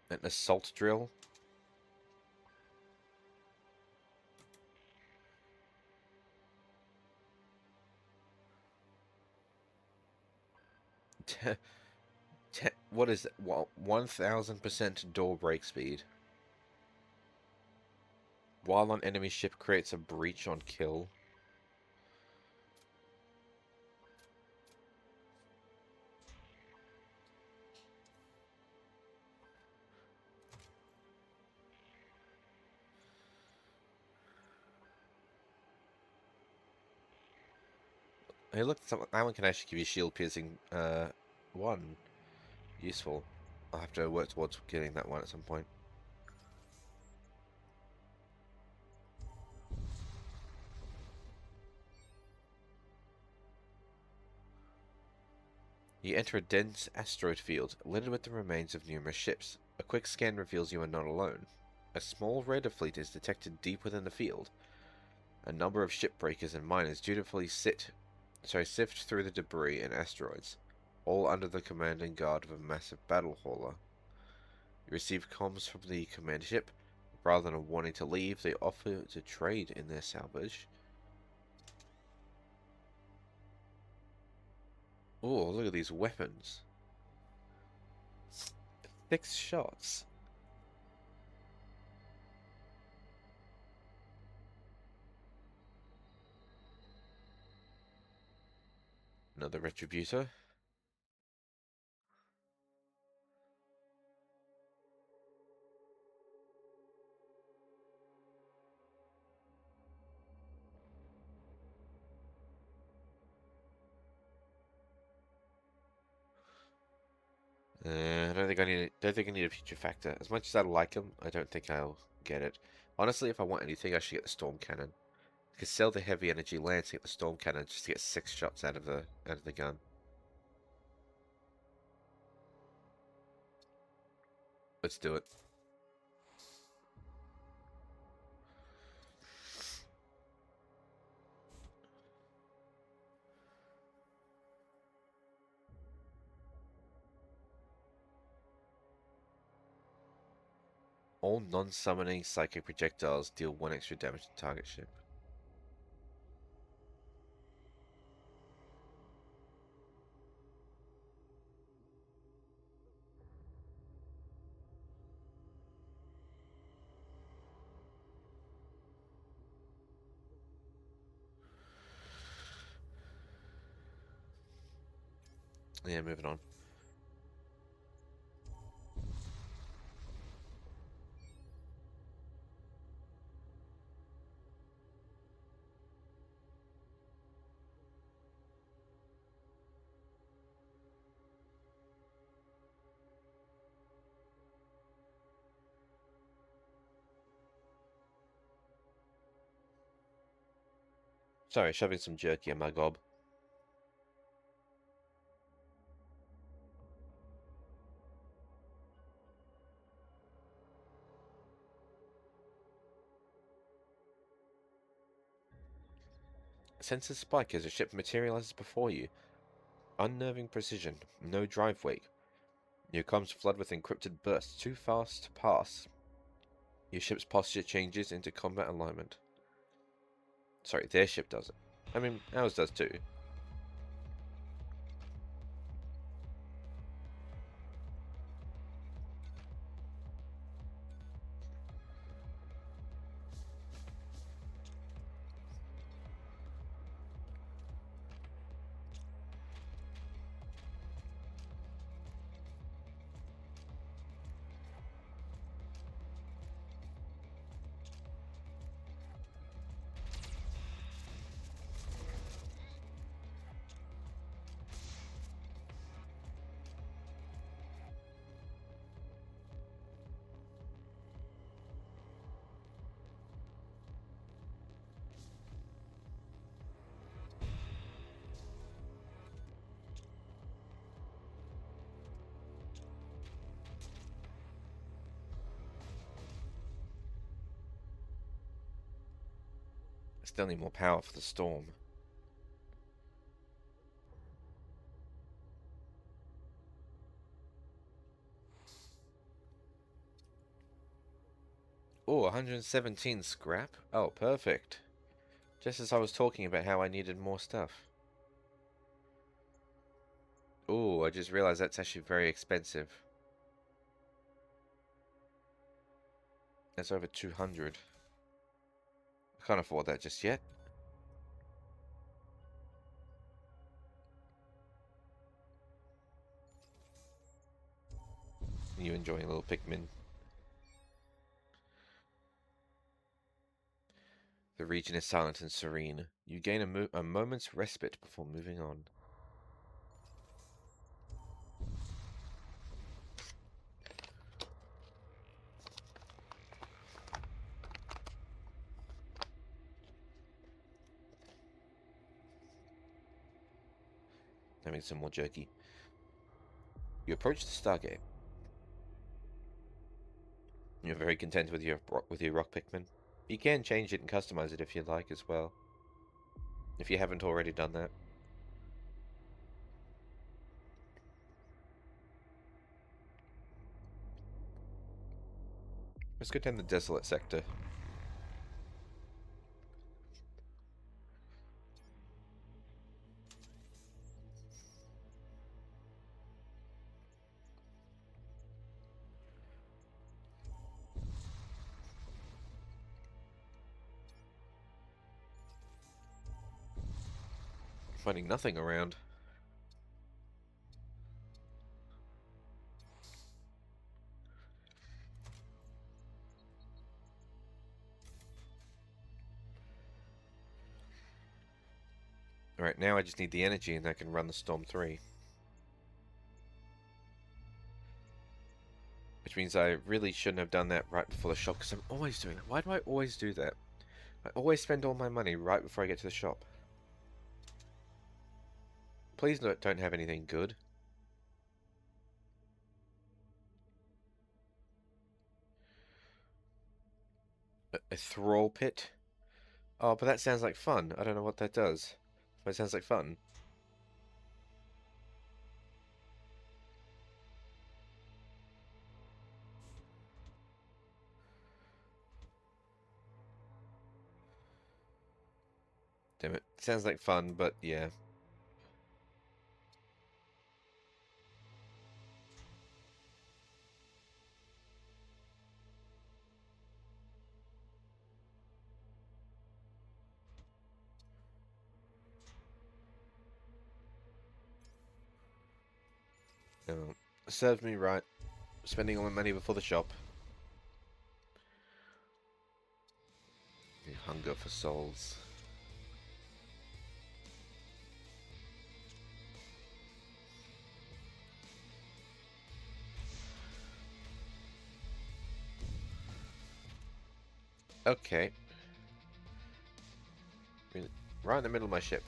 An assault drill? What is that? 1000% door break speed. While on enemy ship creates a breach on kill. Hey look, that one can actually give you shield piercing 1. Useful. I'll have to work towards getting that one at some point. You enter a dense asteroid field, littered with the remains of numerous ships. A quick scan reveals you are not alone. A small raider fleet is detected deep within the field. A number of shipbreakers and miners dutifully sift through the debris and asteroids, all under the command and guard of a massive battle hauler. You receive comms from the command ship. Rather than wanting to leave, they offer to trade in their salvage. Oh, look at these weapons. 6 shots. Another retributor. I don't think I need a future factor. As much as I like them, I don't think I'll get it. Honestly, if I want anything, I should get the storm cannon. I could sell the heavy energy lance to get the storm cannon just to get 6 shots out of the gun. Let's do it. All non-summoning psychic projectiles deal 1 extra damage to target ship. Yeah, moving on. Sorry, shoving some jerky in my gob. Senses spike as a ship materializes before you. Unnerving precision, no drive wake. Your comms flood with encrypted bursts too fast to pass. Your ship's posture changes into combat alignment. Sorry, their ship does it. I mean, ours does too. Still need more power for the storm. Oh, 117 scrap? Oh, perfect. Just as I was talking about how I needed more stuff. Oh, I just realized that's actually very expensive. That's over 200. I can't afford that just yet. You enjoying a little Pikmin? The region is silent and serene. You gain a moment's respite before moving on. Having some more jerky. You approach the Stargate. You're very content with your rock Pikmin. You can change it and customize it if you'd like as well. If you haven't already done that. Let's go down the desolate sector. Finding nothing around. Alright, now I just need the energy and I can run the Storm 3. Which means I really shouldn't have done that right before the shop, because I'm always doing that. Why do I always do that? I always spend all my money right before I get to the shop. Please don't have anything good. A thrall pit? Oh, but that sounds like fun. I don't know what that does. But it sounds like fun. Damn it. Sounds like fun, but yeah. No. Serves me right. Spending all my money before the shop. The hunger for souls. Okay. Right in the middle of my ship.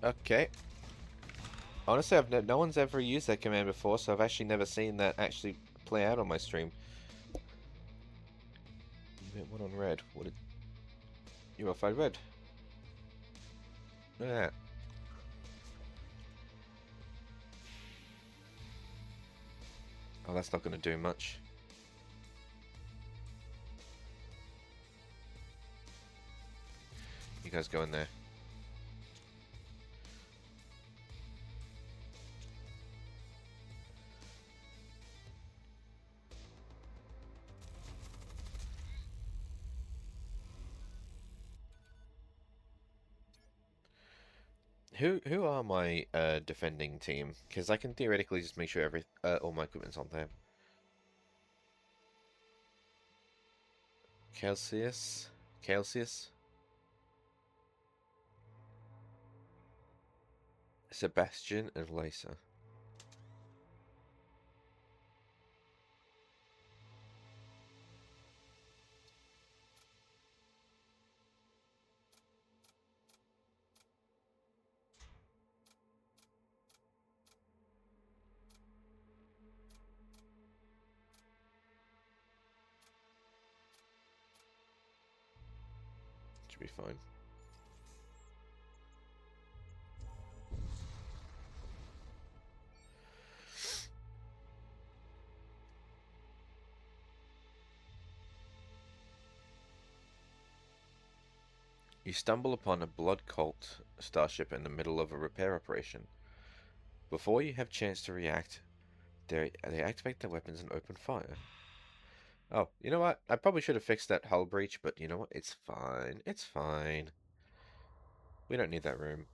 Okay. Honestly, no one's ever used that command before, so I've actually never seen that actually play out on my stream. You went one on red. What did... You fight red. Look at that. Oh, that's not going to do much. You guys go in there. Who are my defending team? Because I can theoretically just make sure all my equipment's on there. Celsius? Celsius? Sebastian and Lysa. Should be fine. You stumble upon a blood cult starship in the middle of a repair operation. Before you have chance to react, they activate their weapons and open fire. Oh, you know what? I probably should have fixed that hull breach, but you know what? It's fine. It's fine. We don't need that room.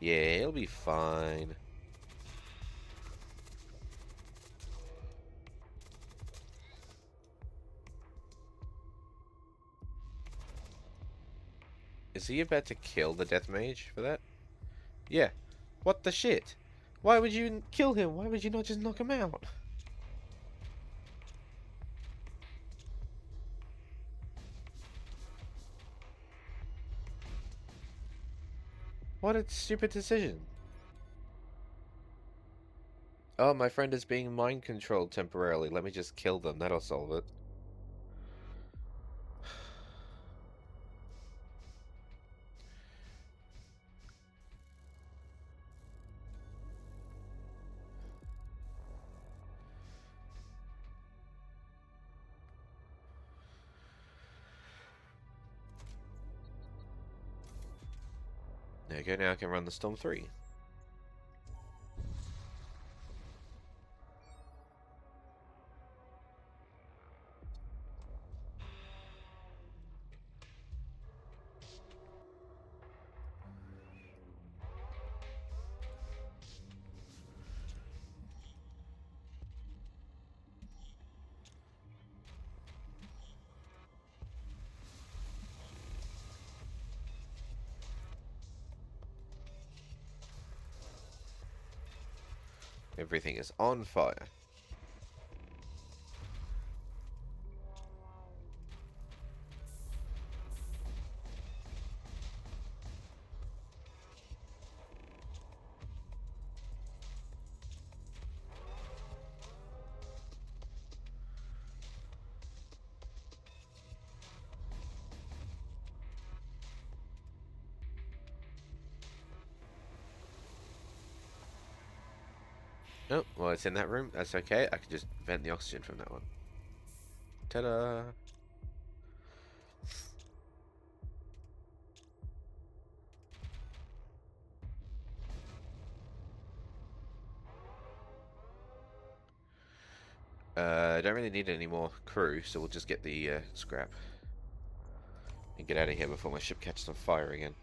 Yeah, he'll be fine. Is he about to kill the Death Mage for that? Yeah. What the shit? Why would you kill him? Why would you not just knock him out? What a stupid decision. Oh, my friend is being mind controlled temporarily. Let me just kill them. That'll solve it. There you go. Now I can run the Storm 3. Everything is on fire. Oh, well, it's in that room. That's okay. I can just vent the oxygen from that one. Ta-da! I don't really need any more crew, so we'll just get the scrap and get out of here before my ship catches on fire again.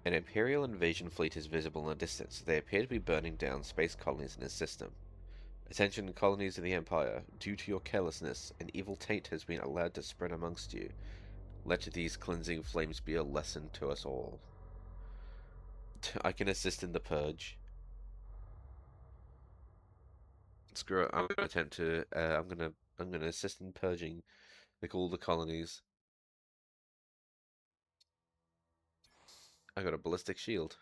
An Imperial invasion fleet is visible in the distance. They appear to be burning down space colonies in its system. Attention colonies of the Empire. Due to your carelessness, an evil taint has been allowed to spread amongst you. Let these cleansing flames be a lesson to us all. I can assist in the purge. Screw it. I'm gonna attempt to. I'm gonna assist in purging, like all the colonies. I got a ballistic shield.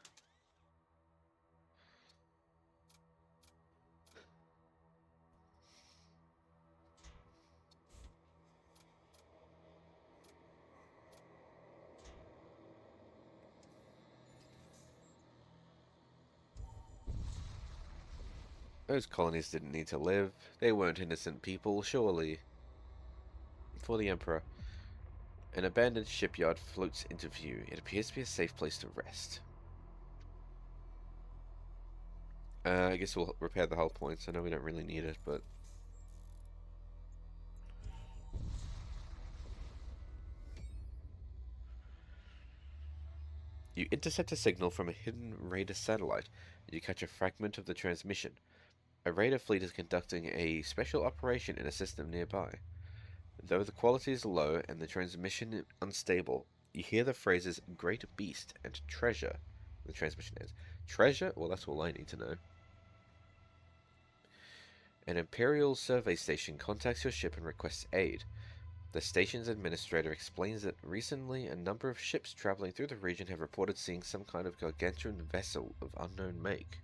Those colonies didn't need to live. They weren't innocent people, surely. For the Emperor. An abandoned shipyard floats into view. It appears to be a safe place to rest. I guess we'll repair the hull points. I know we don't really need it, but... You intercept a signal from a hidden raider satellite, and you catch a fragment of the transmission. A raider fleet is conducting a special operation in a system nearby. Though the quality is low and the transmission unstable, you hear the phrases "great beast" and "treasure." The transmission is treasure? Well, that's all I need to know. An Imperial survey station contacts your ship and requests aid. The station's administrator explains that recently a number of ships traveling through the region have reported seeing some kind of gargantuan vessel of unknown make.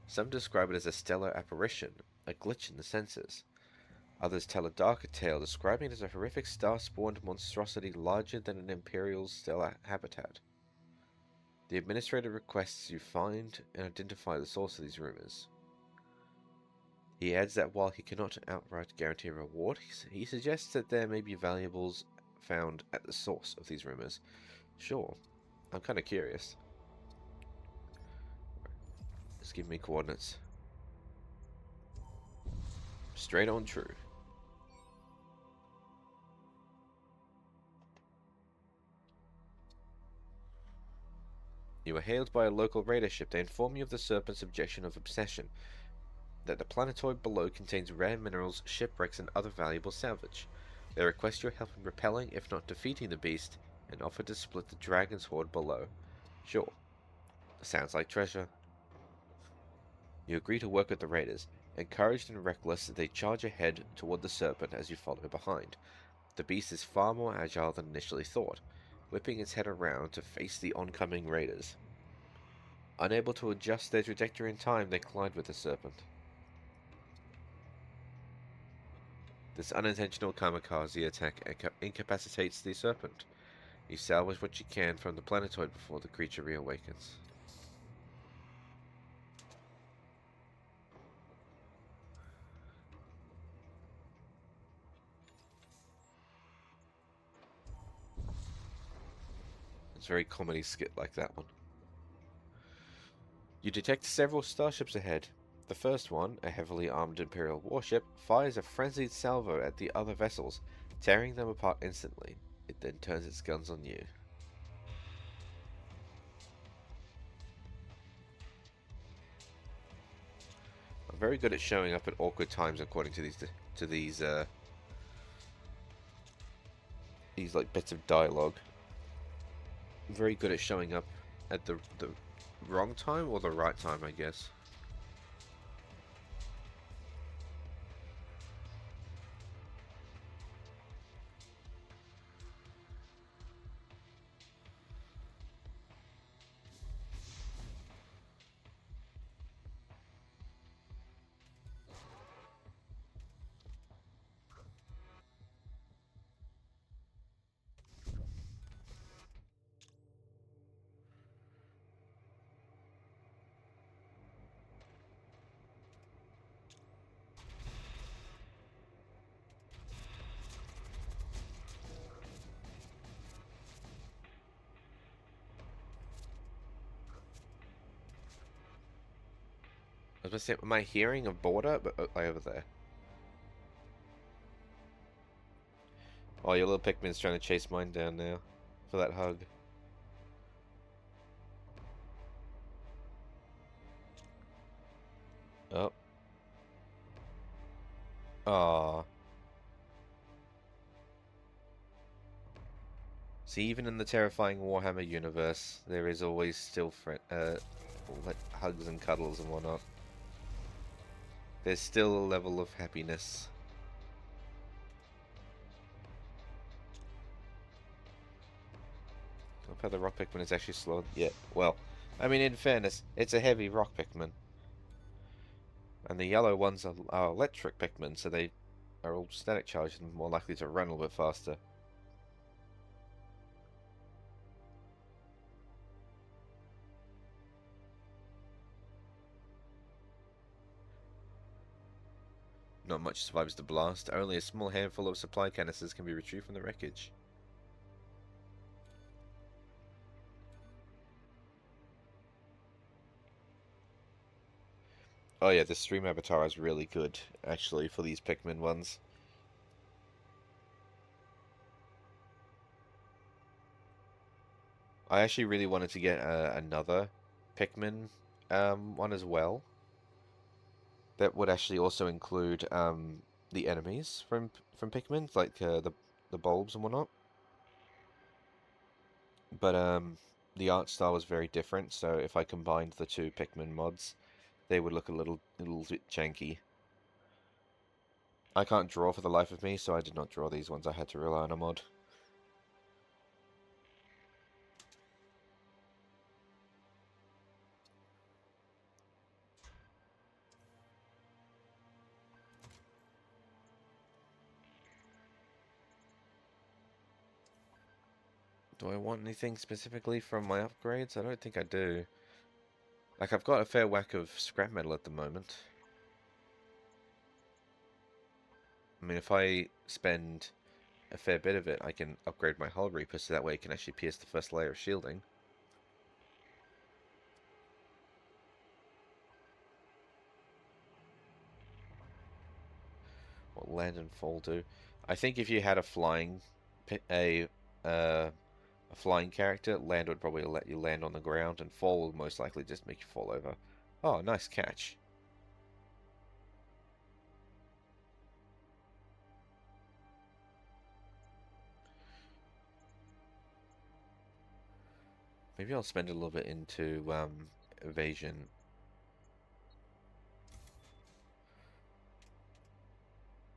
Some describe it as a stellar apparition, a glitch in the sensors. Others tell a darker tale, describing it as a horrific star-spawned monstrosity larger than an Imperial stellar habitat. The administrator requests you find and identify the source of these rumors. He adds that while he cannot outright guarantee a reward, he suggests that there may be valuables found at the source of these rumors. Sure, I'm kind of curious. Just give me coordinates. Straight on true. You are hailed by a local raider ship. They inform you of the Serpent's objection of obsession, that the planetoid below contains rare minerals, shipwrecks, and other valuable salvage. They request your help in repelling, if not defeating the beast, and offer to split the dragon's hoard below. Sure. Sounds like treasure. You agree to work with the raiders. Encouraged and reckless, they charge ahead toward the Serpent as you follow behind. The beast is far more agile than initially thought, whipping its head around to face the oncoming raiders. Unable to adjust their trajectory in time, they collide with the Serpent. This unintentional kamikaze attack incapacitates the Serpent. You salvage what you can from the planetoid before the creature reawakens. It's very comedy skit like that one. You detect several starships ahead. The first one, a heavily armed Imperial warship, fires a frenzied salvo at the other vessels, tearing them apart instantly. It then turns its guns on you. I'm very good at showing up at awkward times according to these like bits of dialogue. I'm very good at showing up at the wrong time or the right time, I guess. I was gonna say, am I hearing a border? But over there. Oh, your little Pikmin's trying to chase mine down now for that hug. Oh. Aww. See, even in the terrifying Warhammer universe, there is always still like hugs and cuddles and whatnot. There's still a level of happiness. I've had the rock Pikmin is actually slow. Yeah, well, I mean, in fairness, it's a heavy rock Pikmin. And the yellow ones are electric Pikmin, so they are all static charged and more likely to run a little bit faster. Not much survives the blast. Only a small handful of supply canisters can be retrieved from the wreckage. Oh yeah, the stream avatar is really good, actually, for these Pikmin ones. I actually really wanted to get another Pikmin one as well. That would actually also include the enemies from Pikmin, like the bulbs and whatnot. But the art style was very different, so if I combined the two Pikmin mods, they would look a little bit janky. I can't draw for the life of me, so I did not draw these ones. I had to rely on a mod. Do I want anything specifically from my upgrades? I don't think I do. Like, I've got a fair whack of scrap metal at the moment. I mean, if I spend a fair bit of it, I can upgrade my Hull Reaper so that way it can actually pierce the first layer of shielding. What land and fall do? I think if you had a flying, a a flying character, land would probably let you land on the ground, and fall would most likely just make you fall over. Oh, nice catch. Maybe I'll spend a little bit into evasion.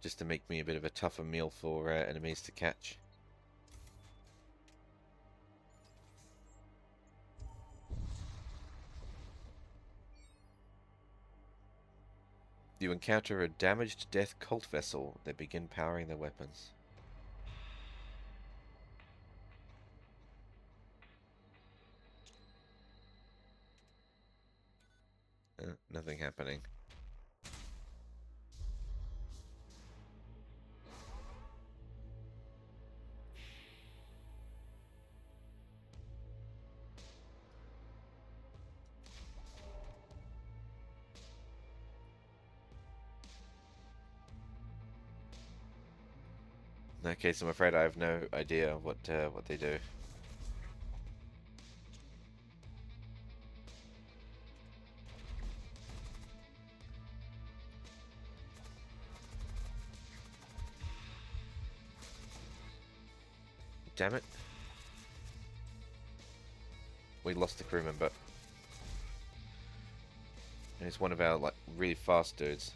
Just to make me a bit of a tougher meal for enemies to catch. You encounter a damaged death cult vessel. They begin powering their weapons. Nothing happening. In that case, I'm afraid I have no idea what they do. Damn it. We lost the crew member. And it's one of our, like, really fast dudes.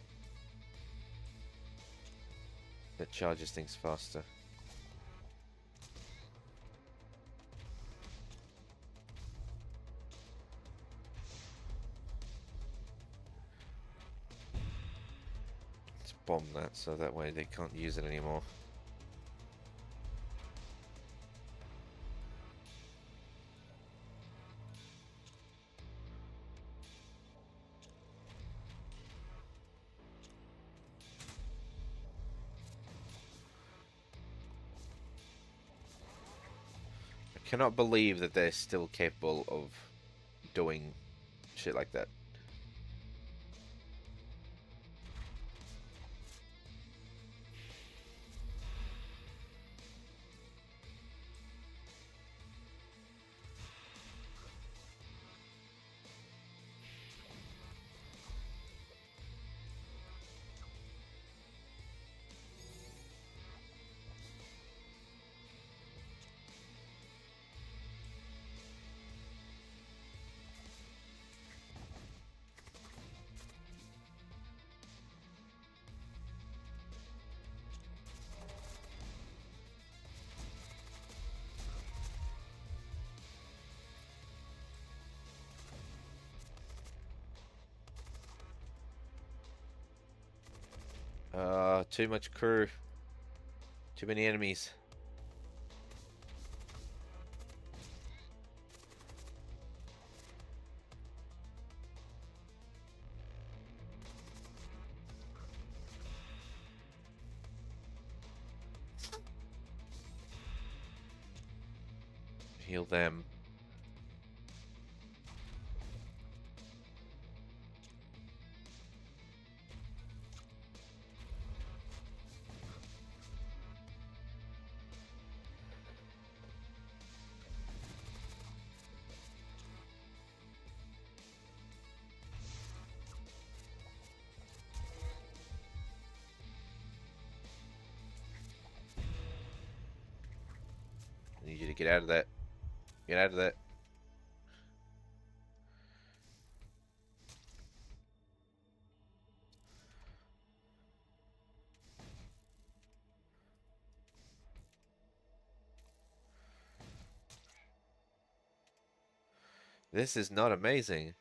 That charges things faster. Let's bomb that so that way they can't use it anymore. I cannot believe that they're still capable of doing shit like that. Too much crew. Too many enemies. Heal them. I need you to get out of that. Get out of that. This is not amazing.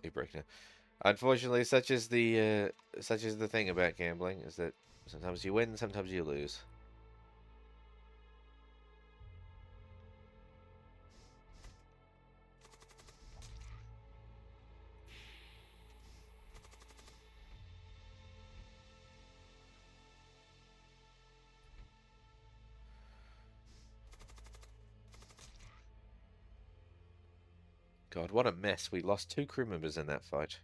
You break now. Unfortunately, such is the thing about gambling, is that sometimes you win, sometimes you lose. God, what a mess. We lost 2 crew members in that fight.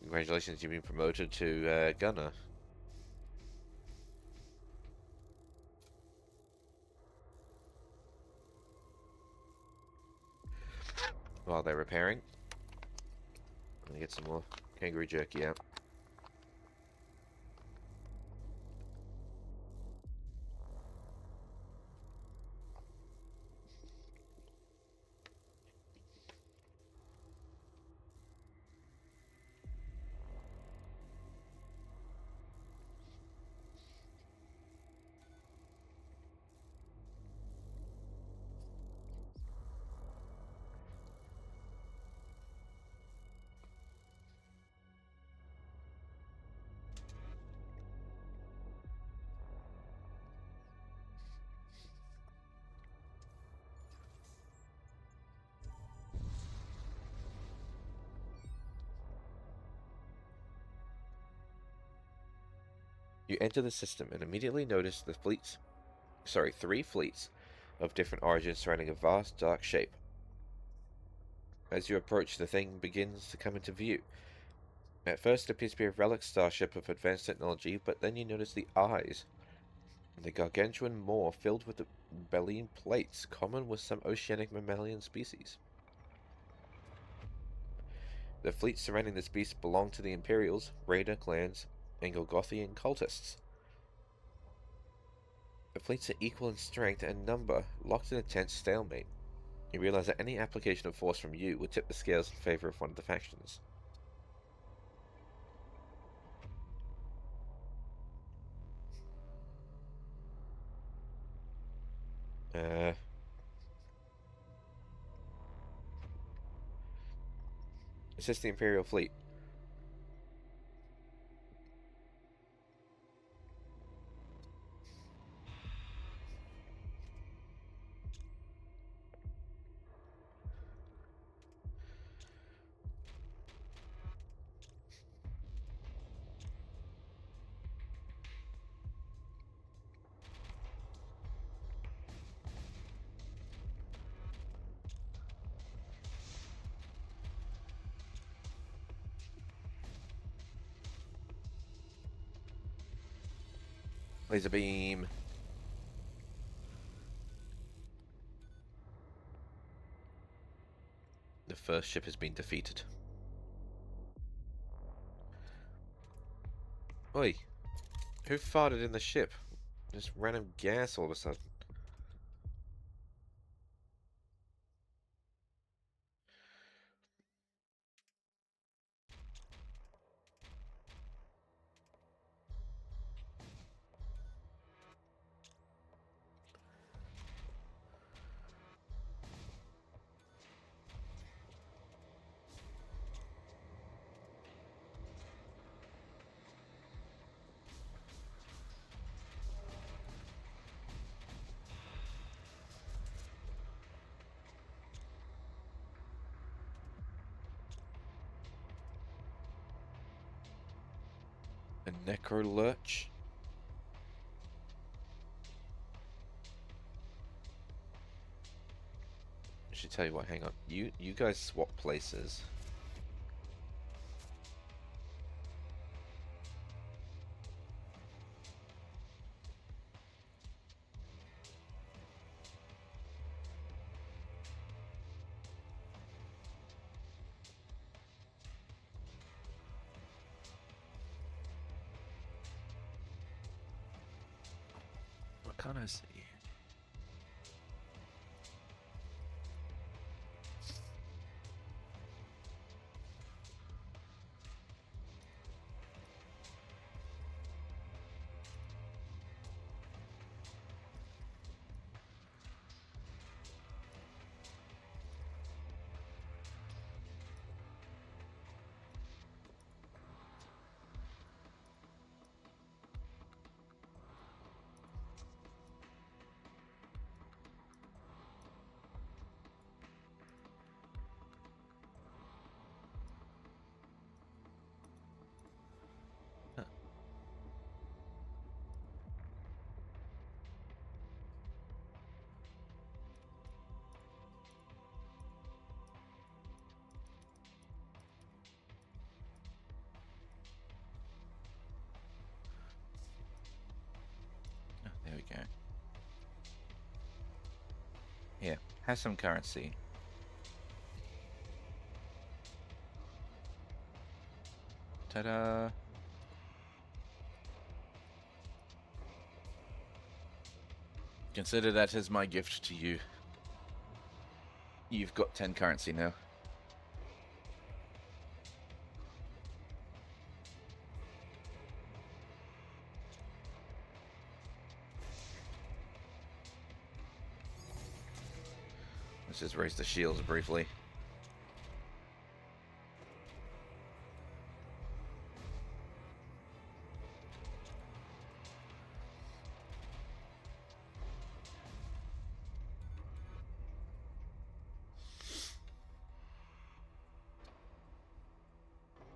Congratulations, you've been promoted to gunner. While they're repairing, I'm gonna get some more kangaroo jerky out. You enter the system and immediately notice the 3 fleets of different origins surrounding a vast dark shape. As you approach, the thing begins to come into view. At first, it appears to be a relic starship of advanced technology, but then you notice the eyes. The gargantuan maw filled with the baleen plates, common with some oceanic mammalian species. The fleets surrounding this beast belong to the Imperials, Raider clans, and Golgothian cultists. The fleets are equal in strength and number, locked in a tense stalemate. You realize that any application of force from you would tip the scales in favor of one of the factions. Assist the Imperial fleet. Laser beam. The first ship has been defeated. Oi, who farted in the ship? Just random gas all of a sudden. A necro lurch. I should tell you what, hang on. You guys swap places. What can I see? Here, have some currency. Ta-da! Consider that as my gift to you. You've got 10 currency now. Let's just raise the shields briefly.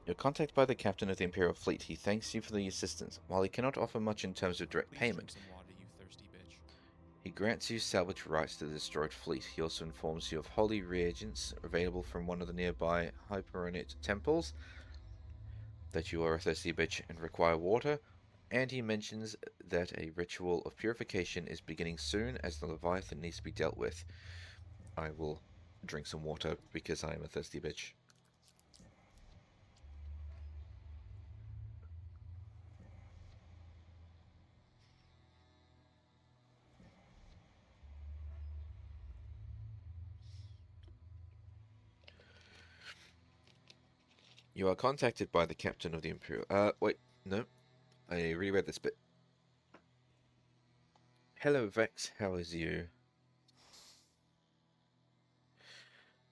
You're contacted by the captain of the Imperial Fleet. He thanks you for the assistance. While he cannot offer much in terms of direct payment, he grants you salvage rights to the destroyed fleet. He also informs you of holy reagents available from one of the nearby Hyperonite temples, that you are a thirsty bitch and require water, and he mentions that a ritual of purification is beginning soon as the Leviathan needs to be dealt with. I will drink some water because I am a thirsty bitch. You are contacted by the captain of the Imperial... wait, no. I reread this bit. Hello, Vex. How is you?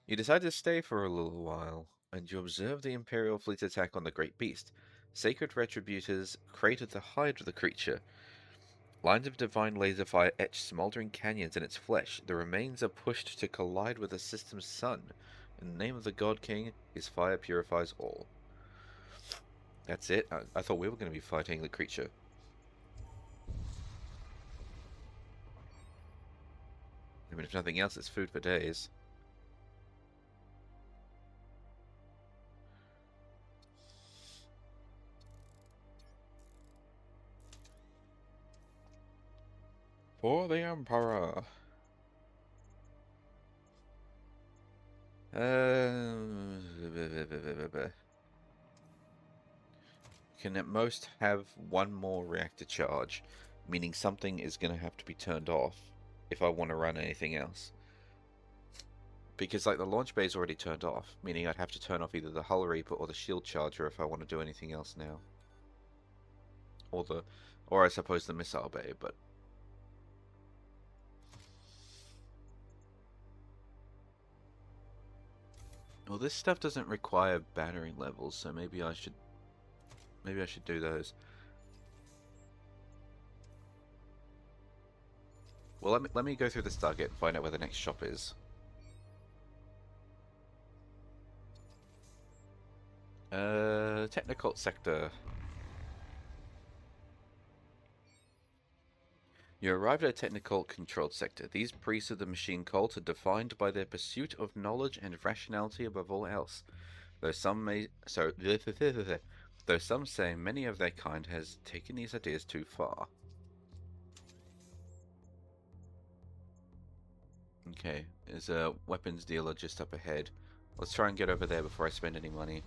You decide to stay for a little while, and you observe the Imperial fleet's attack on the Great Beast. Sacred Retributors cratered the hide of the creature. Lines of divine laser fire etch smoldering canyons in its flesh. The remains are pushed to collide with the system's sun. In the name of the God King, his fire purifies all. That's it? I thought we were going to be fighting the creature. I mean, if nothing else, it's food for days. For the Emperor. Can at most have one more reactor charge, meaning something is going to have to be turned off if I want to run anything else. Because, like, the launch bay is already turned off, meaning I'd have to turn off either the Hull Reaper or the shield charger if I want to do anything else now. Or I suppose the missile bay, but... Well, this stuff doesn't require battery levels, so maybe I should do those. Well, let me go through the Stargate and find out where the next shop is. Technicult sector. You arrived at a technical controlled sector. These priests of the machine cult are defined by their pursuit of knowledge and rationality above all else. Though some say many of their kind has taken these ideas too far. Okay, there's a weapons dealer just up ahead. Let's try and get over there before I spend any money.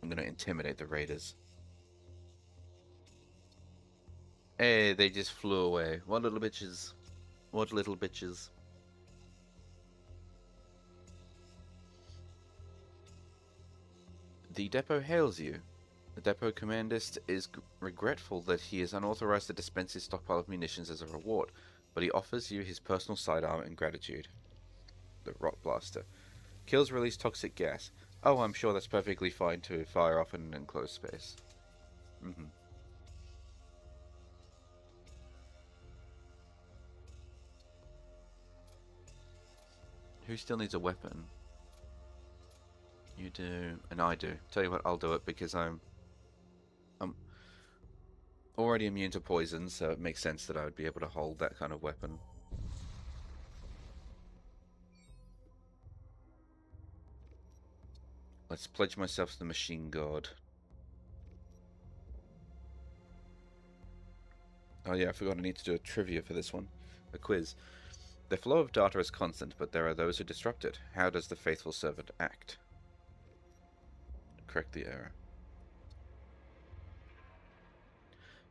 I'm gonna intimidate the raiders. Hey, they just flew away. What little bitches. What little bitches. The depot hails you. The depot commandist is regretful that he is unauthorized to dispense his stockpile of munitions as a reward, but he offers you his personal sidearm in gratitude. The Rot Blaster. Kills release toxic gas. Oh, I'm sure that's perfectly fine to fire off in an enclosed space. Who still needs a weapon? You do, and I do. Tell you what, I'll do it because I'm already immune to poison, so it makes sense that I would be able to hold that kind of weapon. Let's pledge myself to the machine god. Oh yeah, I forgot I need to do a trivia for this one. A quiz. The flow of data is constant, but there are those who disrupt it. How does the faithful servant act? Correct the error.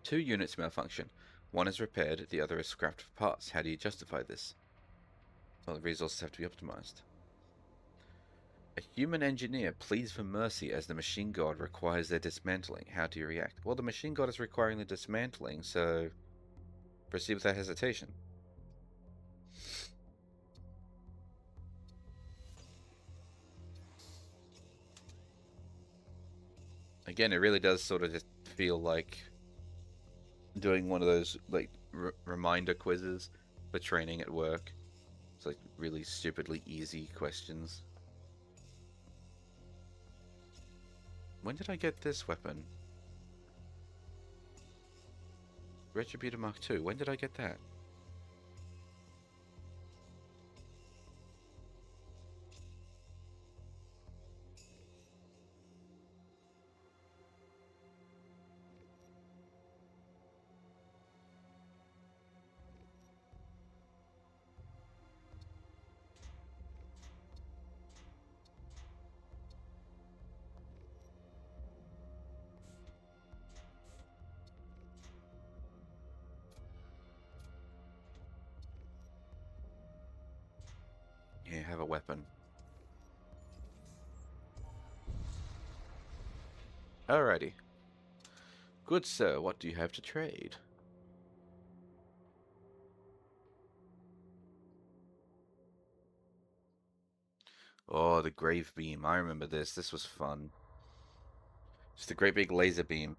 2 units malfunction. One is repaired, the other is scrapped for parts. How do you justify this? Well, the resources have to be optimized. A human engineer pleads for mercy as the machine god requires their dismantling. How do you react? Well, the machine god is requiring the dismantling, so proceed without hesitation. Again, it really does sort of just feel like doing one of those like reminder quizzes for training at work. It's like really stupidly easy questions. When did I get this weapon? Retributor Mark II. When did I get that? Here, have a weapon. Alrighty. Good sir, what do you have to trade? Oh, the Grave Beam. I remember this. This was fun. Just a great big laser beam.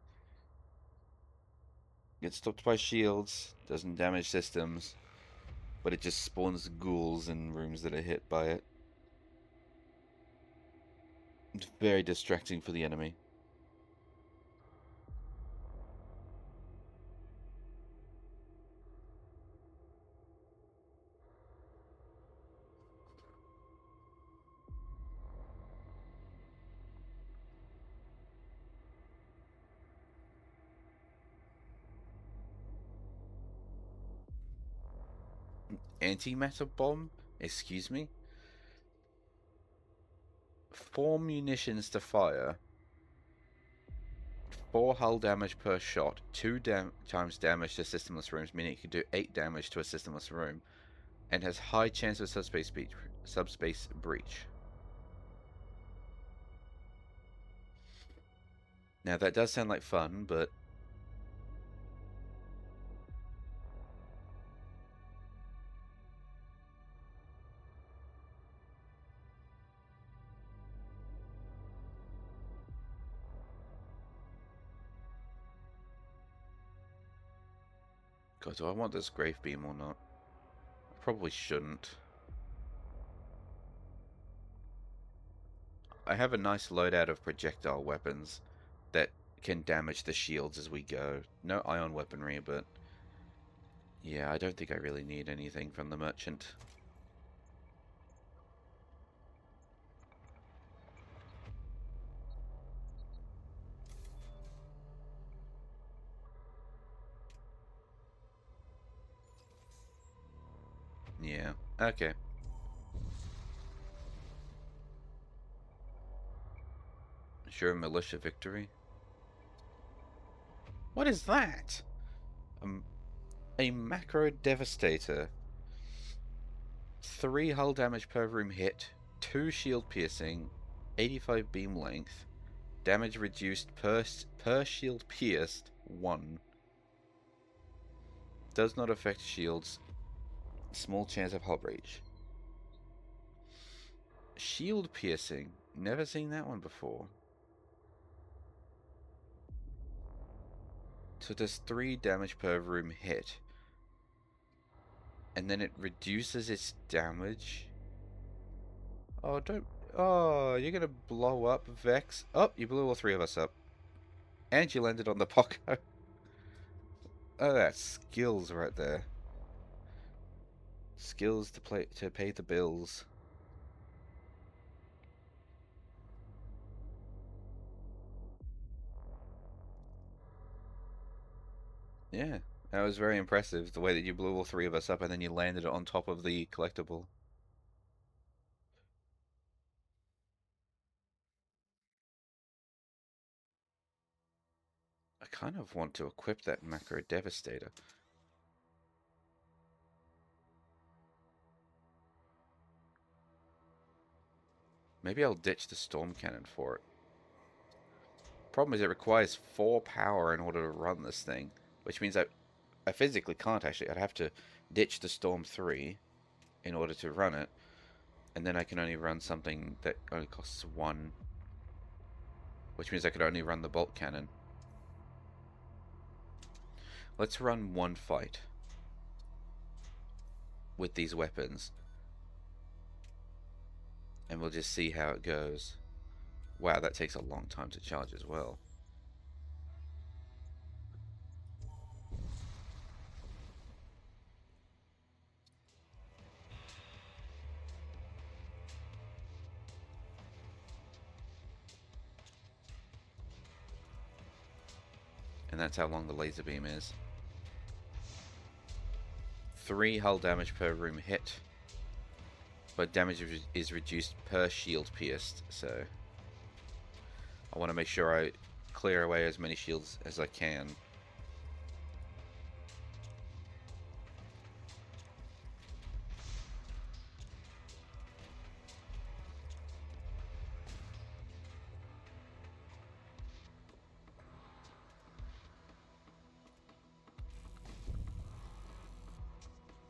Gets stopped by shields, doesn't damage systems, but it just spawns ghouls in rooms that are hit by it. It's very distracting for the enemy. Antimatter bomb? Excuse me? 4 munitions to fire, 4 hull damage per shot, 2 times damage to systemless rooms, meaning it can do 8 damage to a systemless room, and has high chance of subspace breach. Now that does sound like fun, but God, do I want this Grave Beam or not? I probably shouldn't. I have a nice loadout of projectile weapons that can damage the shields as we go. No ion weaponry, but yeah, I don't think I really need anything from the merchant. Yeah, okay. Sure, militia victory. What is that? A macro devastator. 3 hull damage per room hit, 2 shield piercing, 85 beam length, damage reduced per shield pierced, 1. Does not affect shields. Small chance of hull breach. Shield piercing. Never seen that one before. So it does 3 damage per room hit. And then it reduces its damage. Oh, don't... Oh, you're gonna blow up, Vex. Oh, you blew all 3 of us up. And you landed on the Poco. Oh, that's skills right there. Skills to pay the bills. Yeah, that was very impressive, the way that you blew all three of us up and then you landed it on top of the collectible. I kind of want to equip that Macro Devastator. Maybe I'll ditch the Storm Cannon for it. Problem is it requires 4 power in order to run this thing, which means I physically can't actually. I'd have to ditch the Storm 3 in order to run it, and then I can only run something that only costs 1, which means I could only run the Bolt Cannon. Let's run 1 fight with these weapons, and we'll just see how it goes. Wow, that takes a long time to charge as well. And that's how long the laser beam is. 3 hull damage per room hit, but damage is reduced per shield pierced, so I want to make sure I clear away as many shields as I can.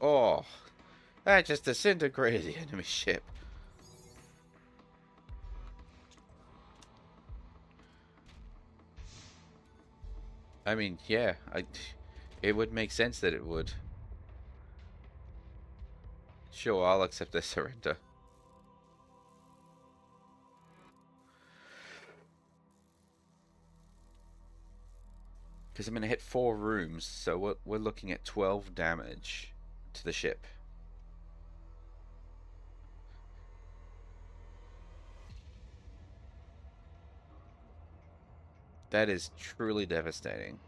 Oh, that just disintegrated the enemy ship. I mean, yeah, it would make sense that it would. Sure, I'll accept their surrender. Because I'm going to hit 4 rooms, so we're looking at 12 damage to the ship. That is truly devastating.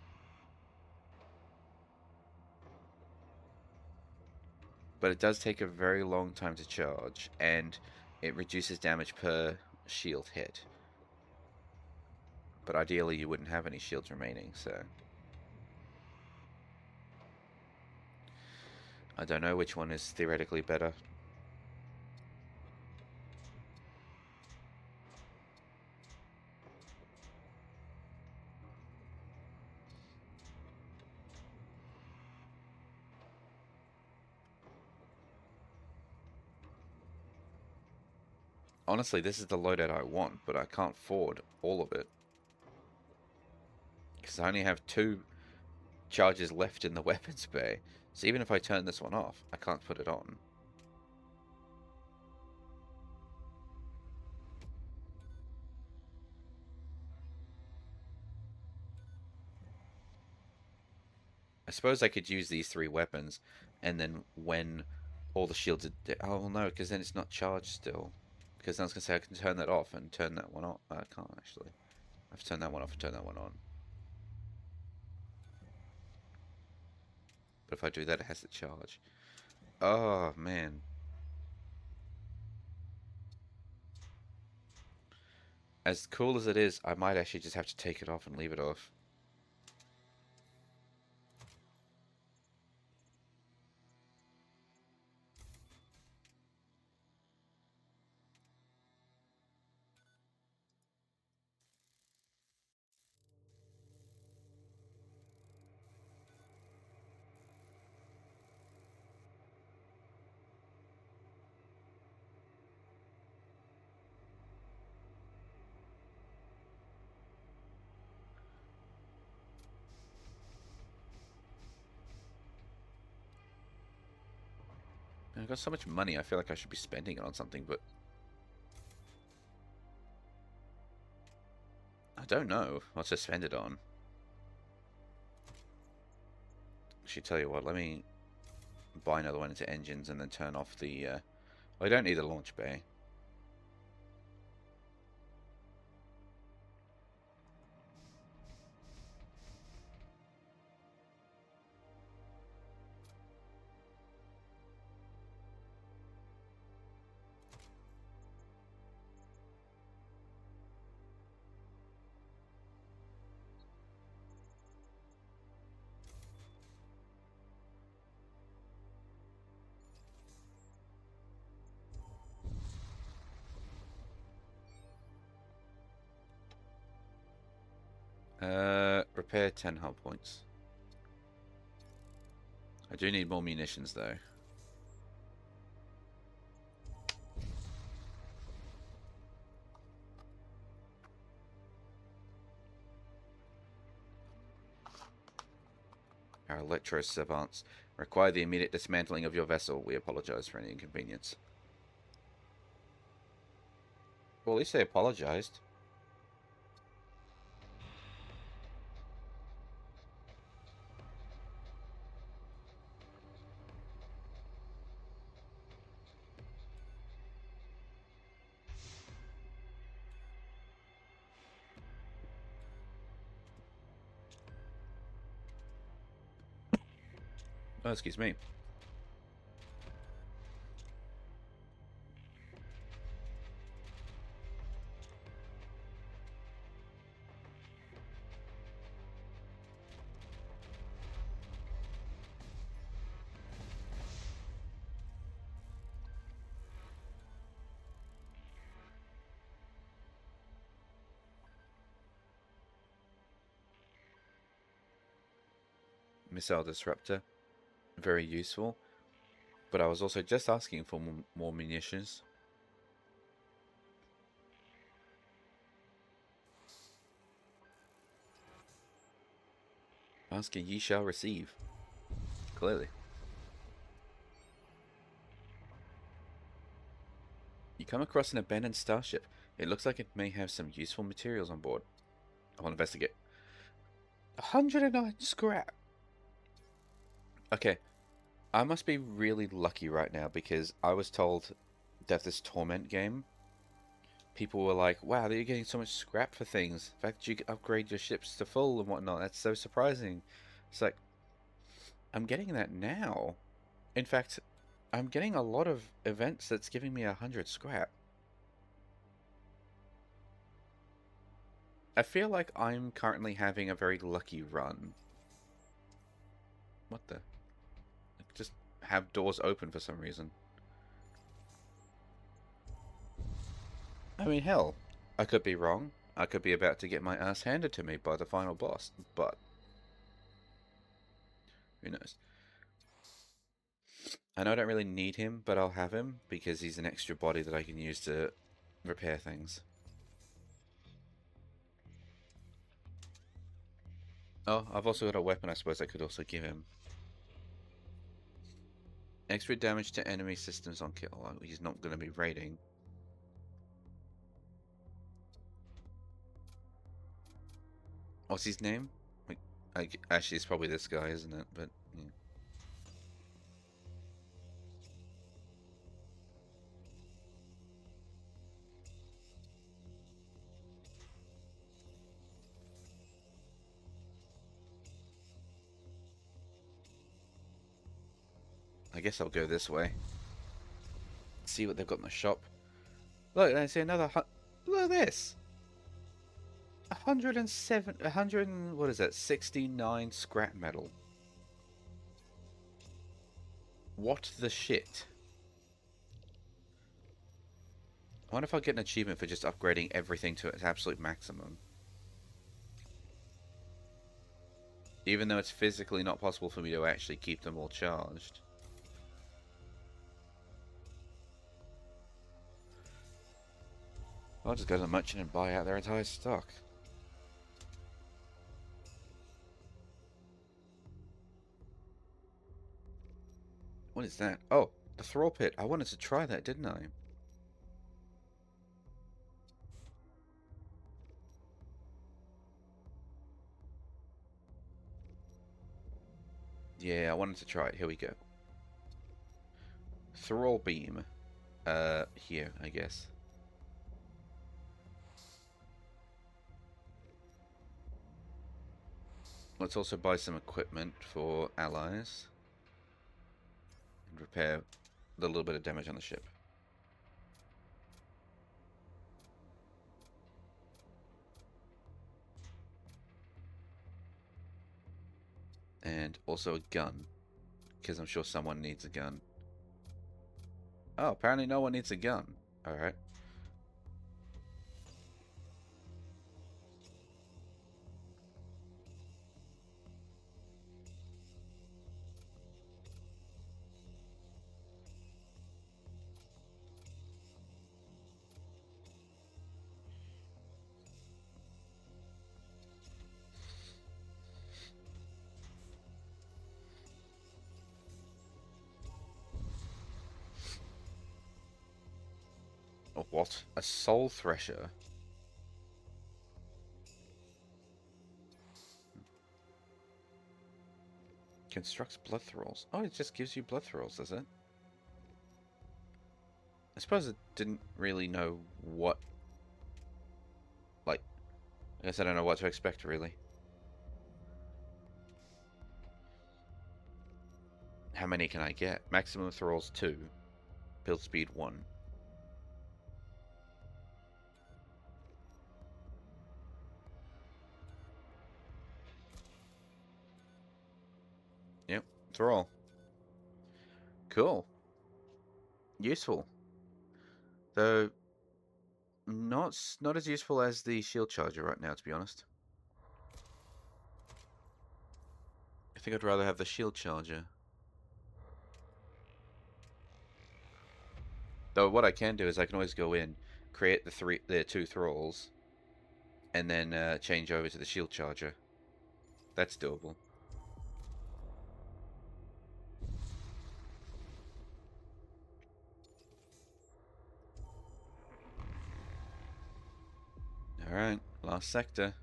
But it does take a very long time to charge, and it reduces damage per shield hit. But ideally you wouldn't have any shields remaining, so... I don't know which one is theoretically better. Honestly, this is the loadout I want, but I can't afford all of it. Because I only have 2 charges left in the weapons bay. So even if I turn this one off, I can't put it on. I suppose I could use these 3 weapons, and then when all the shields are... Oh no, because then it's not charged still. Because I was going to say I can turn that off and turn that one on. I can't actually. I have to turn that one off and turn that one on. But if I do that, it has to charge. Oh, man. As cool as it is, I might actually just have to take it off and leave it off. I've got so much money, I feel like I should be spending it on something, but... I don't know what to spend it on. Actually, tell you what, let me buy another one into engines and then turn off the... Well, I don't need a launch bay. Repair 10 hull points. I do need more munitions though. Our electro savants require the immediate dismantling of your vessel. We apologize for any inconvenience. Well, at least they apologized. Oh, excuse me. Missile disruptor. Very useful. But I was also just asking for more munitions. Asking ye shall receive. Clearly. You come across an abandoned starship. It looks like it may have some useful materials on board. I will investigate. 109 scrap. Okay, I must be really lucky right now because I was told that this Torment game, people were like, wow, you're getting so much scrap for things. The fact that you can upgrade your ships to full and whatnot, that's so surprising. It's like, I'm getting that now. In fact, I'm getting a lot of events that's giving me 100 scrap. I feel like I'm currently having a very lucky run. What the? Just have doors open for some reason. I mean, hell, I could be wrong. I could be about to get my ass handed to me by the final boss, but who knows? I know I don't really need him, but I'll have him because he's an extra body that I can use to repair things. Oh, I've also got a weapon I suppose I could also give him. Extra damage to enemy systems on kill. Oh, he's not going to be raiding. What's his name? Actually, it's probably this guy, isn't it? But yeah. I guess I'll go this way. See what they've got in the shop. Look, I see another. Look at this. 107, 100, what is that? 69 scrap metal. What the shit? I wonder if I'll get an achievement for just upgrading everything to its absolute maximum. Even though it's physically not possible for me to actually keep them all charged. I'll just go to the merchant and buy out their entire stock. What is that? Oh, the Thrall Pit. I wanted to try that, didn't I? Yeah, I wanted to try it. Here we go. Thrall Beam. Here, I guess. Let's also buy some equipment for allies. And repair the little bit of damage on the ship. And also a gun. Because I'm sure someone needs a gun. Oh, apparently no one needs a gun. Alright. Oh, what? A soul thresher? Constructs blood thralls. Oh, it just gives you blood thralls, does it? I suppose it didn't really know what... Like, I guess I don't know what to expect, really. How many can I get? Maximum thralls 2. Build speed 1. Yep, thrall. Cool. Useful. Though, not as useful as the shield charger right now, to be honest. I think I'd rather have the shield charger. Though what I can do is I can always go in, create the 2 thralls, and then change over to the shield charger. That's doable. Alright, last sector.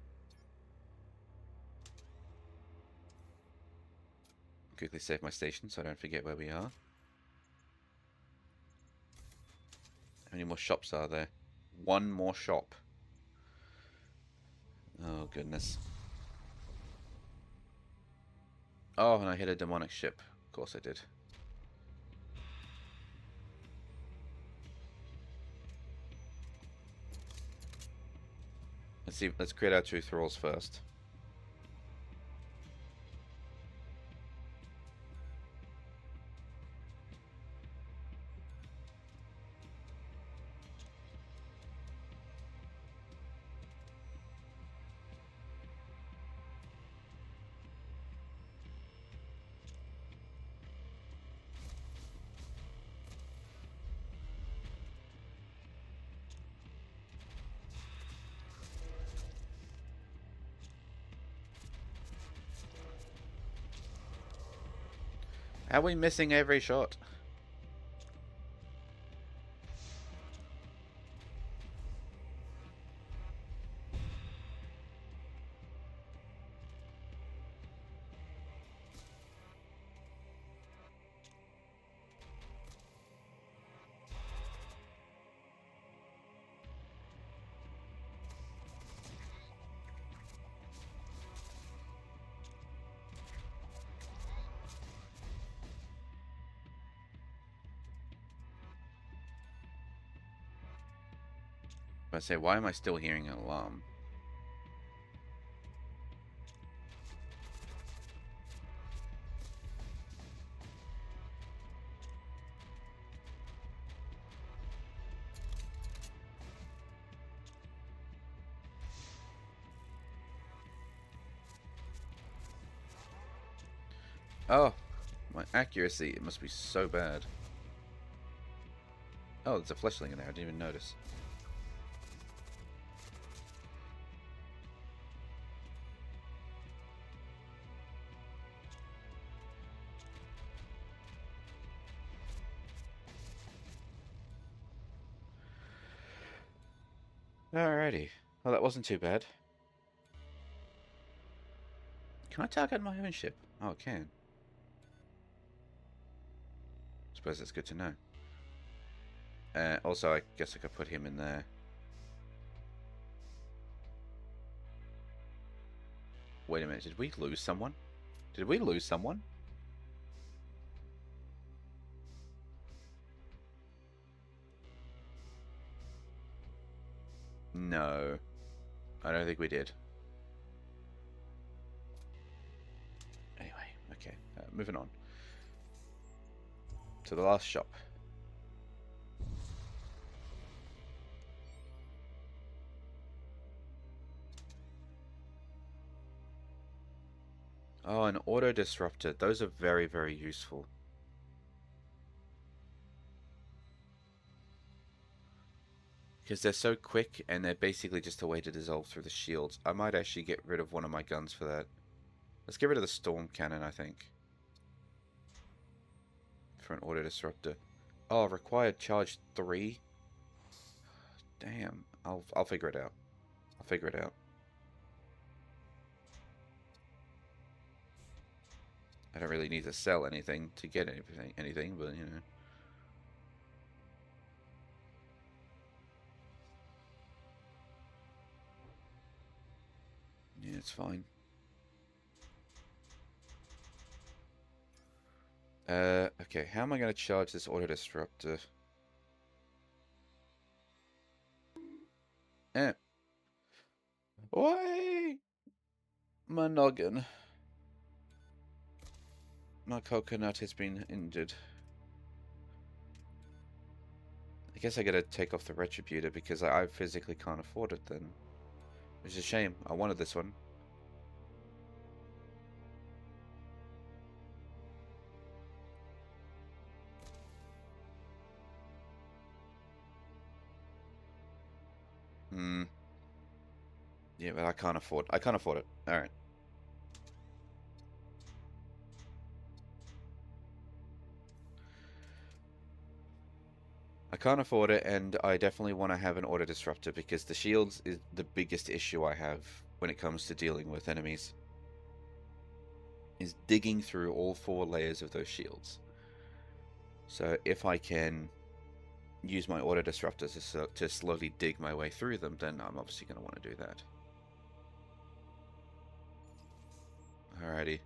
Quickly save my station so I don't forget where we are. How many more shops are there? 1 more shop. Oh, goodness. Oh, and I hit a demonic ship. Of course I did. Let's create our 2 thralls first. Are we missing every shot? I say, why am I still hearing an alarm? Oh, my accuracy, it must be so bad. Oh, there's a fleshling in there, I didn't even notice. Alrighty. Well, that wasn't too bad. Can I target my own ship? Oh, I can. Suppose that's good to know. Also, I guess I could put him in there. Wait a minute, did we lose someone? Did we lose someone? No. I don't think we did. Anyway, okay. Moving on. To the last shop. Oh, an auto disruptor. Those are very, very useful. Because they're so quick and they're basically just a way to dissolve through the shields. I might actually get rid of one of my guns for that. Let's get rid of the storm cannon, I think. For an auto disruptor. Oh, required charge 3? Damn. I'll figure it out. I'll figure it out. I don't really need to sell anything to get anything, but you know. Yeah, it's fine. Okay, how am I going to charge this auto disruptor? Eh. Why? My noggin. My coconut has been injured. I guess I gotta take off the Retributor because I physically can't afford it then. Which is a shame. I wanted this one. Hmm. Yeah, but I can't afford it. Alright. I can't afford it, and I definitely want to have an auto disruptor because the shields is the biggest issue I have when it comes to dealing with enemies. Is digging through all 4 layers of those shields. So if I can use my auto disruptors to slowly dig my way through them, then I'm obviously going to want to do that. Alrighty.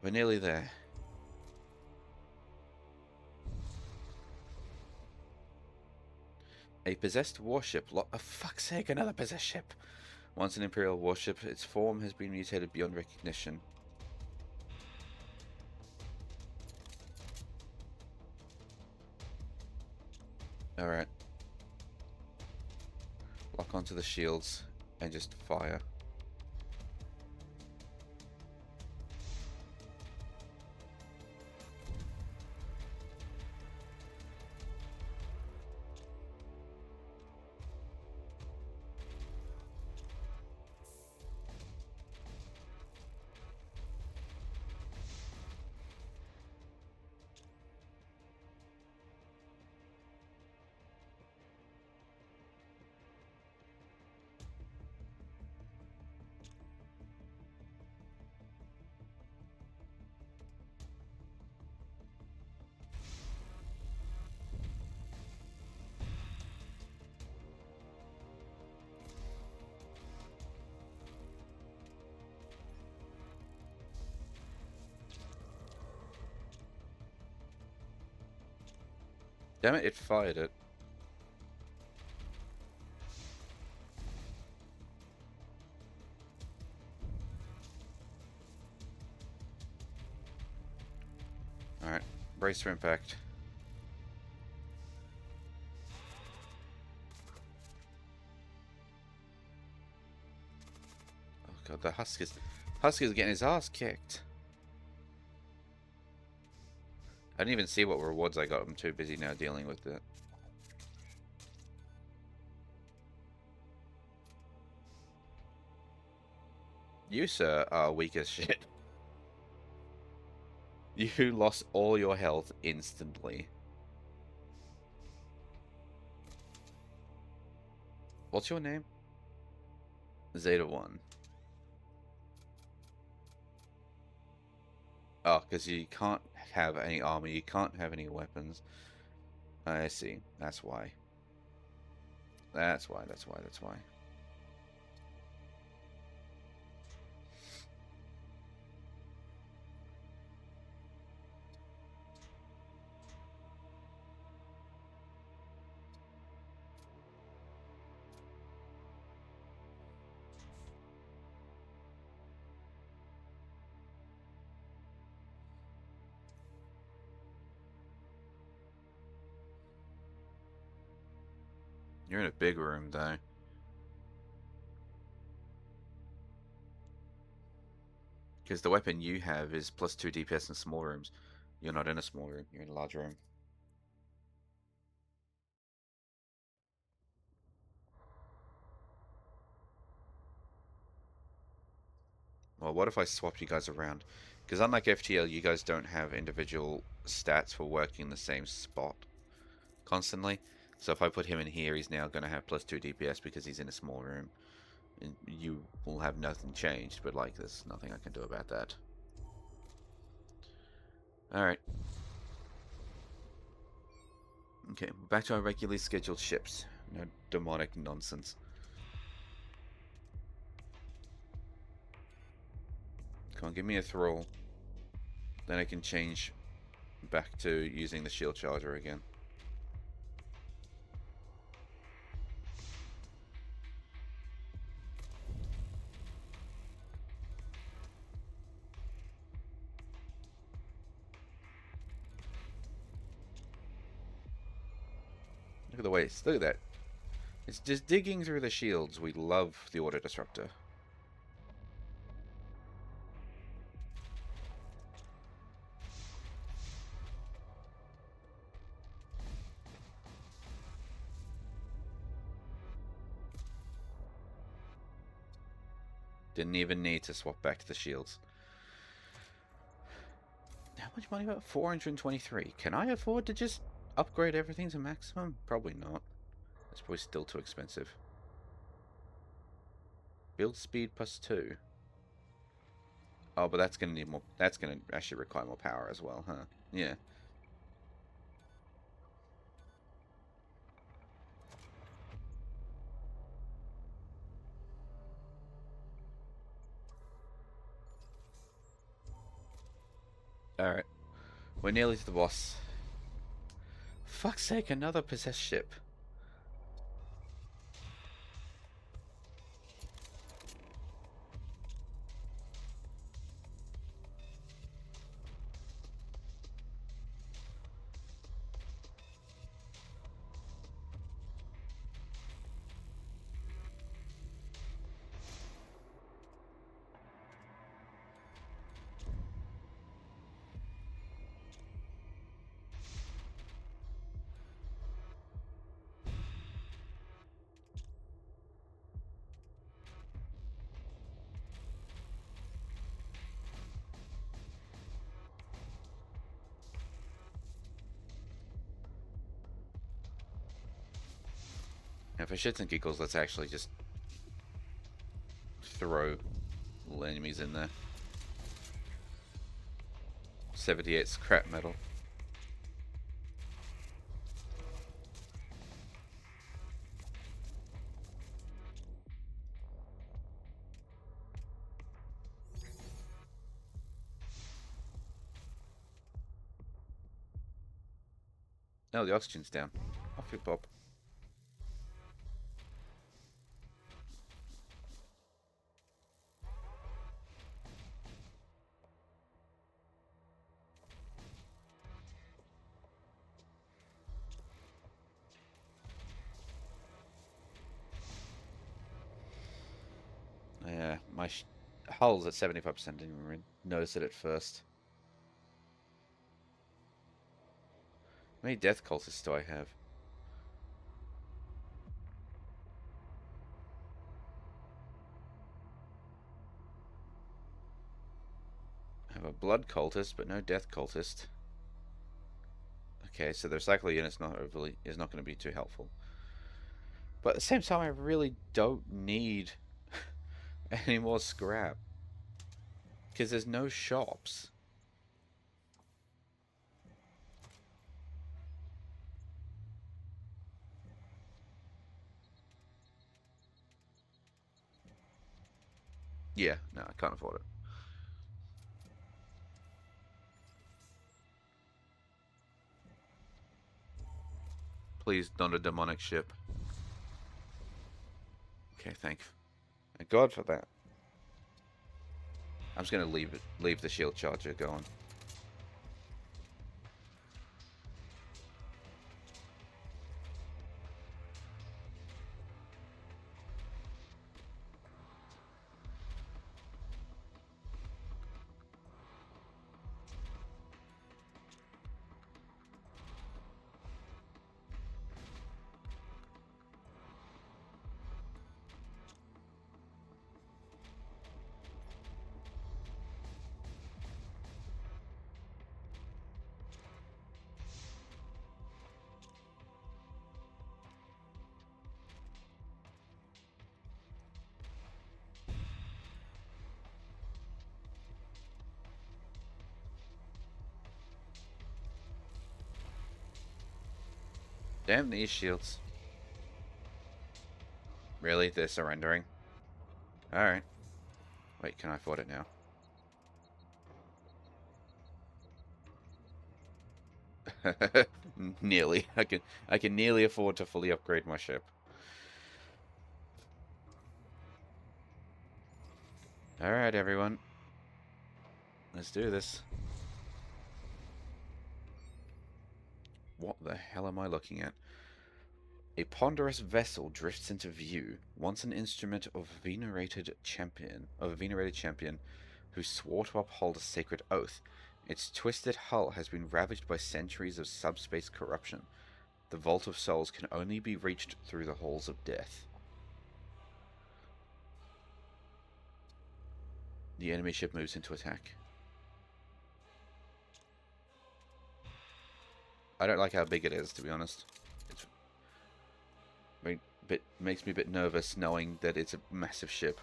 We're nearly there. A possessed warship. Oh, fuck's sake, another possessed ship. Once an Imperial warship, its form has been mutated beyond recognition. Alright. Lock onto the shields and just fire. Damn it, it fired it. Alright. Brace for impact. Oh god, the Husky's getting his ass kicked. I didn't even see what rewards I got. I'm too busy now dealing with it. You, sir, are weak as shit. You lost all your health instantly. What's your name? Zeta 1. Oh, because you can't have any armor, you can't have any weapons. I see. That's why. That's why. You're in a big room, though. Because the weapon you have is plus 2 DPS in small rooms. You're not in a small room, you're in a large room. Well, what if I swapped you guys around? Because unlike FTL, you guys don't have individual stats for working the same spot constantly. So if I put him in here, he's now going to have +2 DPS because he's in a small room. And you will have nothing changed, but like there's nothing I can do about that. Alright. Okay, back to our regularly scheduled ships. No demonic nonsense. Come on, give me a thrall. Then I can change back to using the shield charger again. Look at the waste. Look at that. It's just digging through the shields. We love the Auto Disruptor. Didn't even need to swap back to the shields. How much money about 423? Can I afford to just upgrade everything to maximum? Probably not. That's probably still too expensive. Build speed +2. Oh, but that's gonna need more. That's gonna actually require more power as well, huh? Yeah. Alright. We're nearly to the boss. Fuck's sake, another possessed ship. Now, for shits and giggles, let's actually just throw little enemies in there. 78 scrap metal. No, the oxygen's down. Off you pop. Yeah, my hull's at 75%. Didn't even notice it at first. How many death cultists do I have? I have a blood cultist, but no death cultist. Okay, so the recycle unit's not overly is not going to be too helpful. But at the same time, I really don't need any more scrap because there's no shops. Yeah, no, I can't afford it. Please, not a demonic ship. Okay, thank God for that. I'm just gonna leave the shield charger going. Damn these shields. Really? They're surrendering? Alright. Wait, can I afford it now? Nearly. I can nearly afford to fully upgrade my ship. Alright, everyone. Let's do this. What the hell am I looking at? A ponderous vessel drifts into view, once an instrument of a venerated champion who swore to uphold a sacred oath. Its twisted hull has been ravaged by centuries of subspace corruption. The Vault of Souls can only be reached through the halls of death. The enemy ship moves into attack. I don't like how big it is, to be honest. It's makes me a bit nervous knowing that it's a massive ship.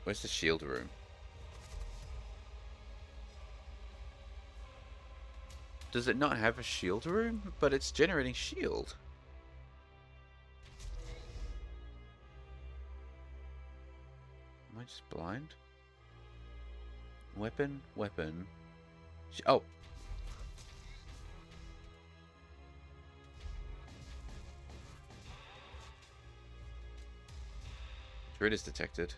Where's the shield room? Does it not have a shield room? But it's generating shield. Am I just blind? Weapon, weapon. Oh! Druid is detected.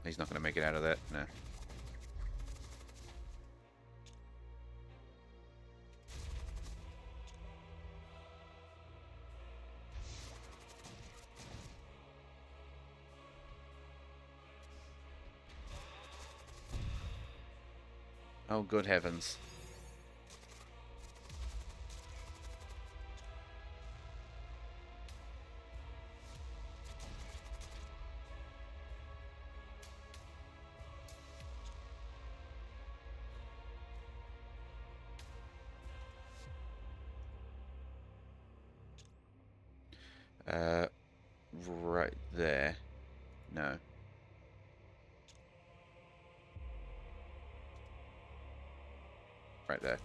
He's not going to make it out of that. No. Oh, good heavens. Right there. No. Right there.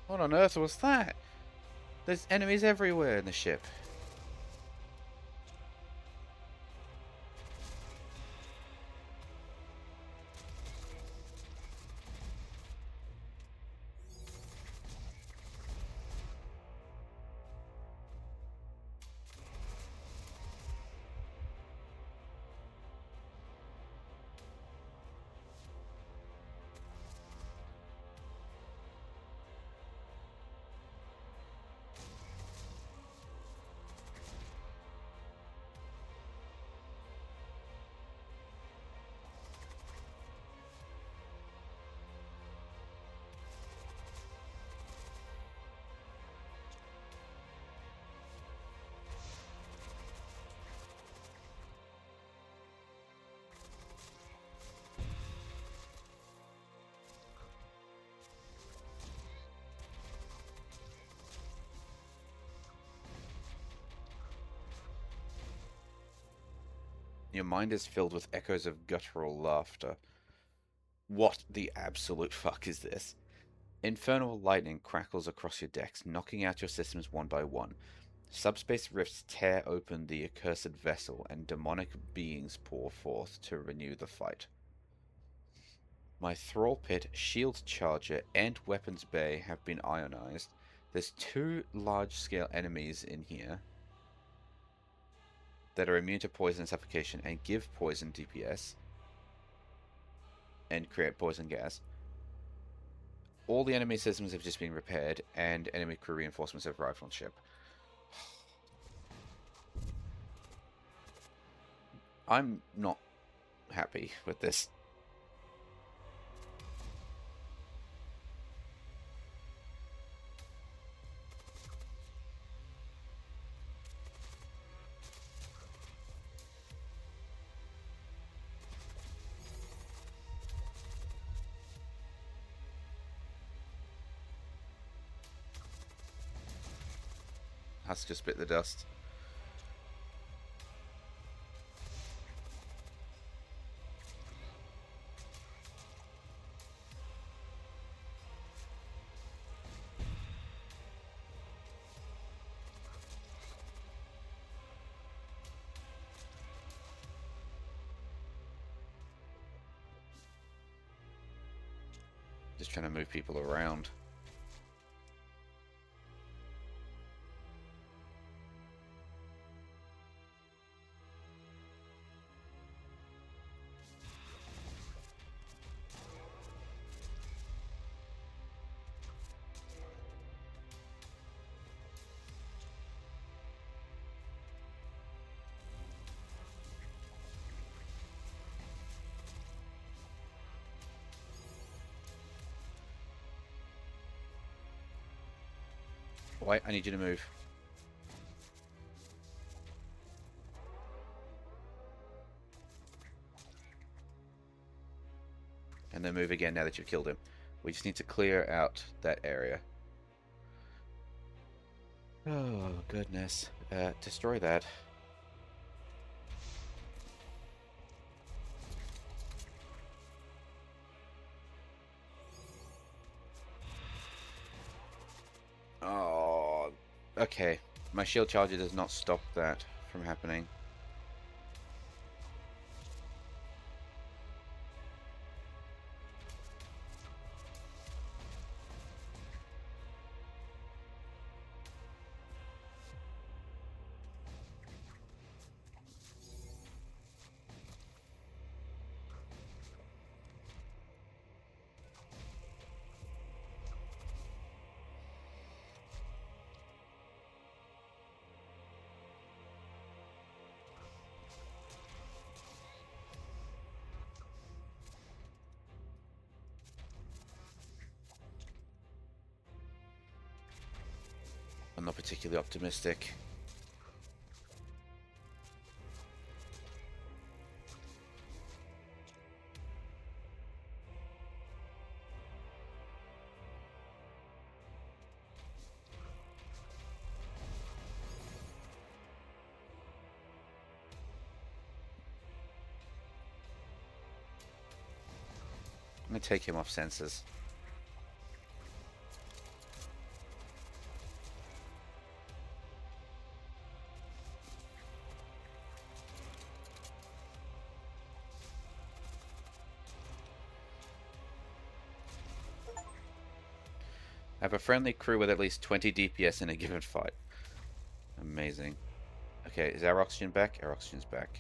What on earth was that? There's enemies everywhere in the ship. Your mind is filled with echoes of guttural laughter. What the absolute fuck is this? Infernal lightning crackles across your decks, knocking out your systems one by one. Subspace rifts tear open the accursed vessel, and demonic beings pour forth to renew the fight. My Thrall Pit, Shield Charger, and Weapons Bay have been ionized. There's 2 large-scale enemies in here that are immune to poison and suffocation and give poison DPS and create poison gas. All the enemy systems have just been repaired, and enemy crew reinforcements have arrived on ship. I'm not happy with this. Husk just bit the dust. Just trying to move people around. Wait, I need you to move. And then move again now that you've killed him. We just need to clear out that area. Oh, goodness. Destroy that. Oh, okay. My shield charger does not stop that from happening. I'm not particularly optimistic. I'm gonna take him off sensors. I have a friendly crew with at least 20 DPS in a given fight. Amazing. Okay, is our oxygen back? Our oxygen's back.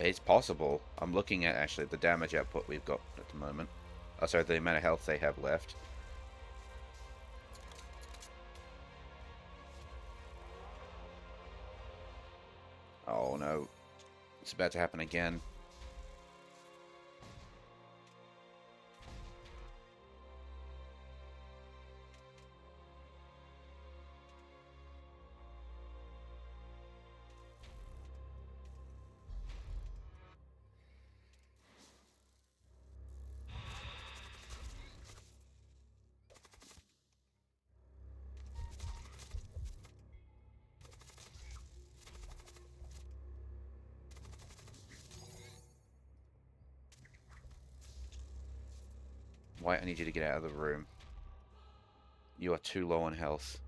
It's possible. I'm looking at actually the damage output we've got at the moment. Oh, sorry, the amount of health they have left. Oh no. It's about to happen again. White, I need you to get out of the room. You are too low on health.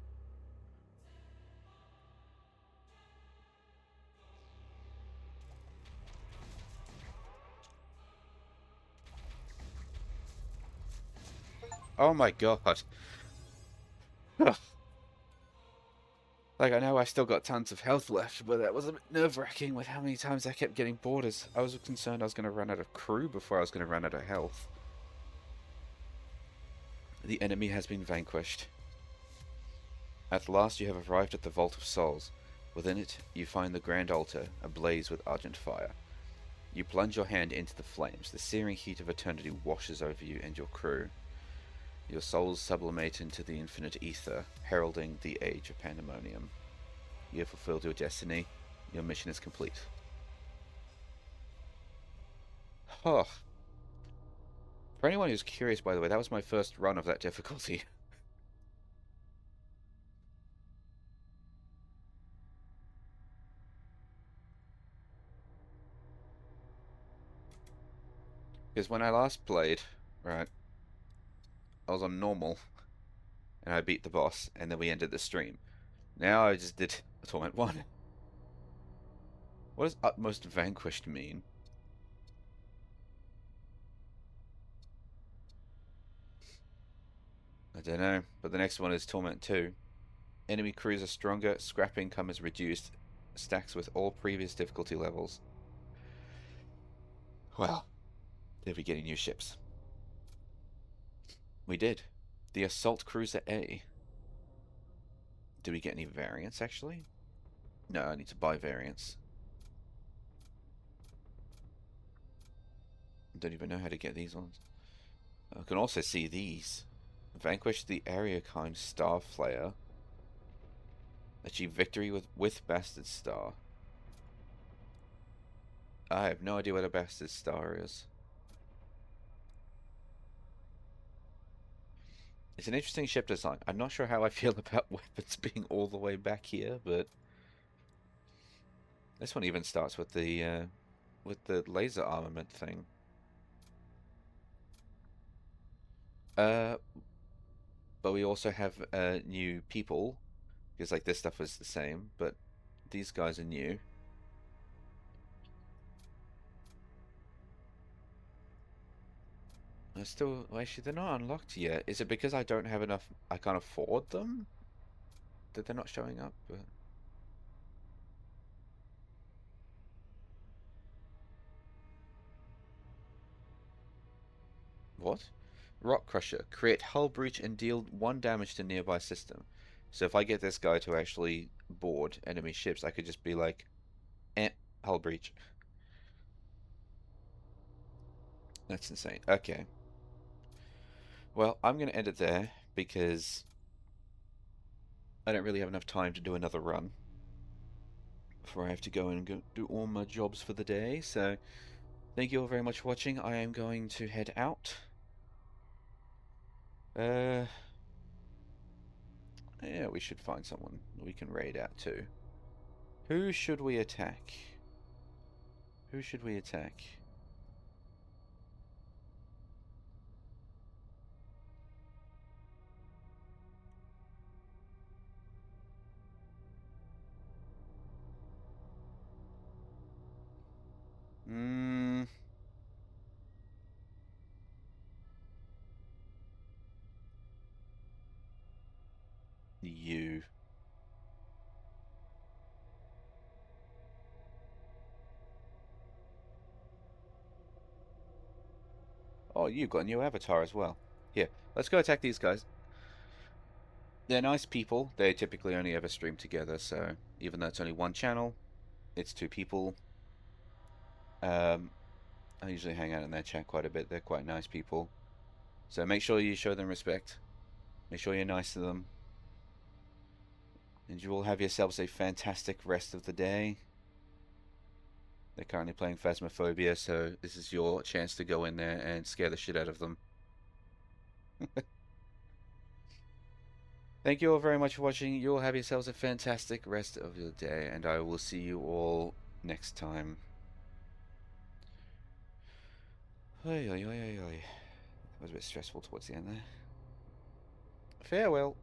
Oh my god. Like, I know I still got tons of health left, but that was a bit nerve-wracking with how many times I kept getting borders. I was concerned I was going to run out of crew before I was going to run out of health. The enemy has been vanquished. At last you have arrived at the Vault of Souls. Within it, you find the Grand Altar, ablaze with argent fire. You plunge your hand into the flames. The searing heat of eternity washes over you and your crew. Your souls sublimate into the infinite ether, heralding the age of pandemonium. You have fulfilled your destiny. Your mission is complete. Huh. For anyone who's curious, by the way, that was my first run of that difficulty. Because when I last played, right, I was on normal, and I beat the boss, and then we ended the stream. Now I just did Torment 1. What does Utmost Vanquished mean? I don't know, but the next one is Torment 2. Enemy crews are stronger, scrap income is reduced, stacks with all previous difficulty levels. Well, they'll be getting new ships. We did. The Assault Cruiser A. Do we get any variants, actually? No, I need to buy variants. I don't even know how to get these ones. I can also see these. Vanquish the Area Kind Star Flayer. Achieve victory with Bastard Star. I have no idea what a Bastard Star is. It's an interesting ship design. I'm not sure how I feel about weapons being all the way back here, but this one even starts with the laser armament thing. But we also have new people, because like this stuff is the same, but these guys are new. They're still, well, actually, they're not unlocked yet. Is it because I don't have enough? I can't afford them that they're not showing up? But... What? Rock Crusher. Create hull breach and deal 1 damage to nearby system. So if I get this guy to actually board enemy ships, I could just be like, hull breach. That's insane. Okay. Well, I'm going to end it there because I don't really have enough time to do another run before I have to go and do all my jobs for the day. So thank you all very much for watching. I am going to head out. Yeah, we should find someone we can raid out to. Who should we attack? Who should we attack? Hmm. You. Oh, you've got a new avatar as well. Here, let's go attack these guys. They're nice people. They typically only ever stream together, so even though it's only one channel, it's 2 people. I usually hang out in their chat quite a bit. They're quite nice people. So make sure you show them respect. Make sure you're nice to them. And you all have yourselves a fantastic rest of the day. They're currently playing Phasmophobia, so this is your chance to go in there and scare the shit out of them. Thank you all very much for watching. You all have yourselves a fantastic rest of your day, and I will see you all next time. Oi, oi, oi, oi, oi. was a bit stressful towards the end there. Farewell.